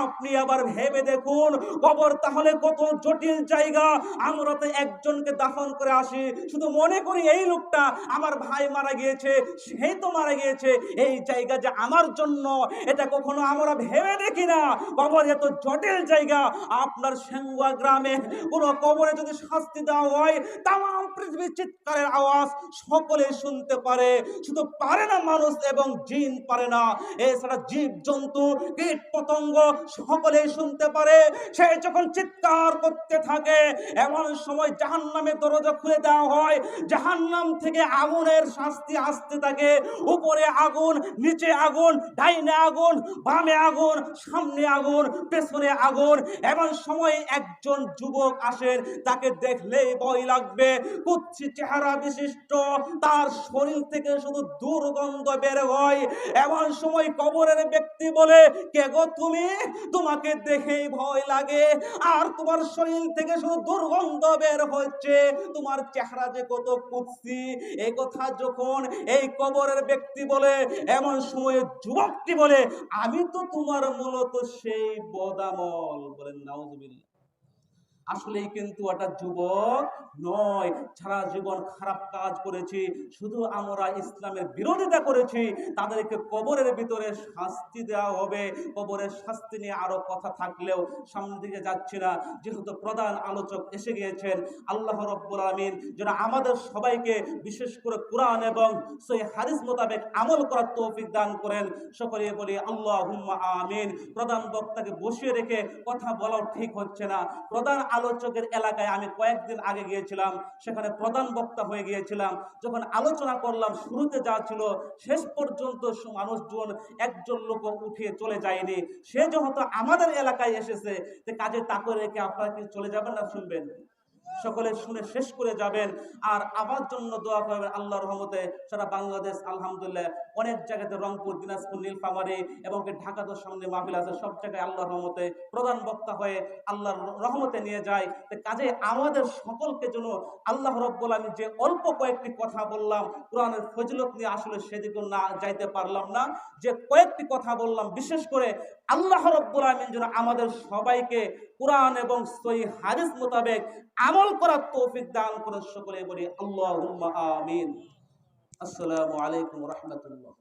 আপনি আবার ভেবে দেখুন, কবর তাহলে কত জটিল জায়গা। আমরা তো একজনকে দাফন করে আসি, শুধু মনে করি এই লোকটা আমার ভাই মারা গিয়েছে, সেই তো মারা গিয়েছে, এই জায়গা যে আমার জন্য, এটা কখনো আমরা ভেবে দেখি না। কবর এত জটিল জায়গা। আপনার সেঙ্গুয়া গ্রামে কোন কবরে যদি শাস্তি দেওয়া হয়, তাম পৃথিবীর চিৎকারের আওয়াজ সকলে শুনতে পারে। শুধু পারে না মানুষ এবং জিন পারে না, এছাড়া জীব জন্তু কীট পতঙ্গ সকলেই শুনতে পারে। সে যখন চিৎকার করতে থাকে, এমন সময় জাহান্নামের দরজা খুলে দেওয়া হয়, জাহান্নাম থেকে আগুনের শাস্তি আসতে থাকে। উপরে আগুন, নিচে আগুন, ডাইনে আগুন, বামে আগুন, সামনে আগুন, পেছনে আগুন। এমন সময় একজন যুবক আসেন, তাকে দেখলেই ভয় লাগবে। কুৎসি চেহারা বিশিষ্ট, তার শরীর থেকে শুধু দুর্গন্ধ বের হয়। এমন সময় কবরের ব্যক্তি বলে, কে গো তুমি? তোমাকে দেখেই ভয় লাগে, আর তোমার শরীর থেকে শুধু দুর্গন্ধ বের হচ্ছে, তোমার চেহারা যে কত কুৎসি। এই কথা যখন এই কবরের ব্যক্তি বলে, এমন সময় যুবকটি বলে, আমি তো তোমার মূলত সেই বদামল। বলেন নাউজুবিল্লাহ। আসলেই কিন্তু একটা যুবক নয়, সারা জীবন খারাপ কাজ করেছি, শুধু আমরা ইসলামের বিরোধিতা করেছি, তাদেরকে কবরের ভিতরে শাস্তি দেওয়া হবে। কবরের শাস্তি নিয়ে আরো কথা থাকলেও সামনের দিকে যাচ্ছি না, যেহেতু প্রধান আলোচক এসে গিয়েছেন। আল্লাহ রাব্বুল আমিন যেন আমাদের সবাইকে বিশেষ করে কোরআন এবং সহিহ হাদিস মোতাবেক আমল করার তৌফিক দান করেন। সকলে বলি আল্লাহুম্মা আমিন। প্রধান বক্তাকে বসিয়ে রেখে কথা বলাও ঠিক হচ্ছে না। প্রধান আলোচকের এলাকায় আমি কয়েকদিন আগে গিয়েছিলাম, সেখানে প্রধান বক্তা হয়ে গিয়েছিলাম। যখন আলোচনা করলাম, শুরুতে যা ছিল শেষ পর্যন্ত মানুষজন একজন লোক উঠিয়ে চলে যায়নি। সে যেহেতু আমাদের এলাকায় এসেছে, কাজে তাকে রেখে আপনারা কি চলে যাবেন না শুনবেন? সকলে শুনে শেষ করে যাবেন। আর আমার জন্য দোয়া করবেন। আল্লাহর রহমতে সারা বাংলাদেশ আলহামদুলিল্লাহ অনেক জায়গাতে, রংপুর, দিনাজপুর, নীলফামারী এবং ঢাকার সামনে মাহফিল আছে, সব জায়গায় আল্লাহর রহমতে প্রধান বক্তা হয়ে আল্লাহর রহমতে নিয়ে যায়। কাজে আমাদের সকলকে যেন আল্লাহ রাব্বুল আমিন যে অল্প কয়েকটি কথা বললাম কোরআনের ফজিলত নিয়ে, আসলে সেদিকে না যাইতে পারলাম না, যে কয়েকটি কথা বললাম, বিশেষ করে আল্লাহ রাব্বুল আমিন যেন আমাদের সবাইকে কোরআন এবং সহিহ হাদিস মোতাবেক আমল করার তৌফিক দান করেন। সকলে বলি আল্লাহুম্মা আমিন। আসসালামু আলাইকুম ওয়া রাহমাতুল্লাহ।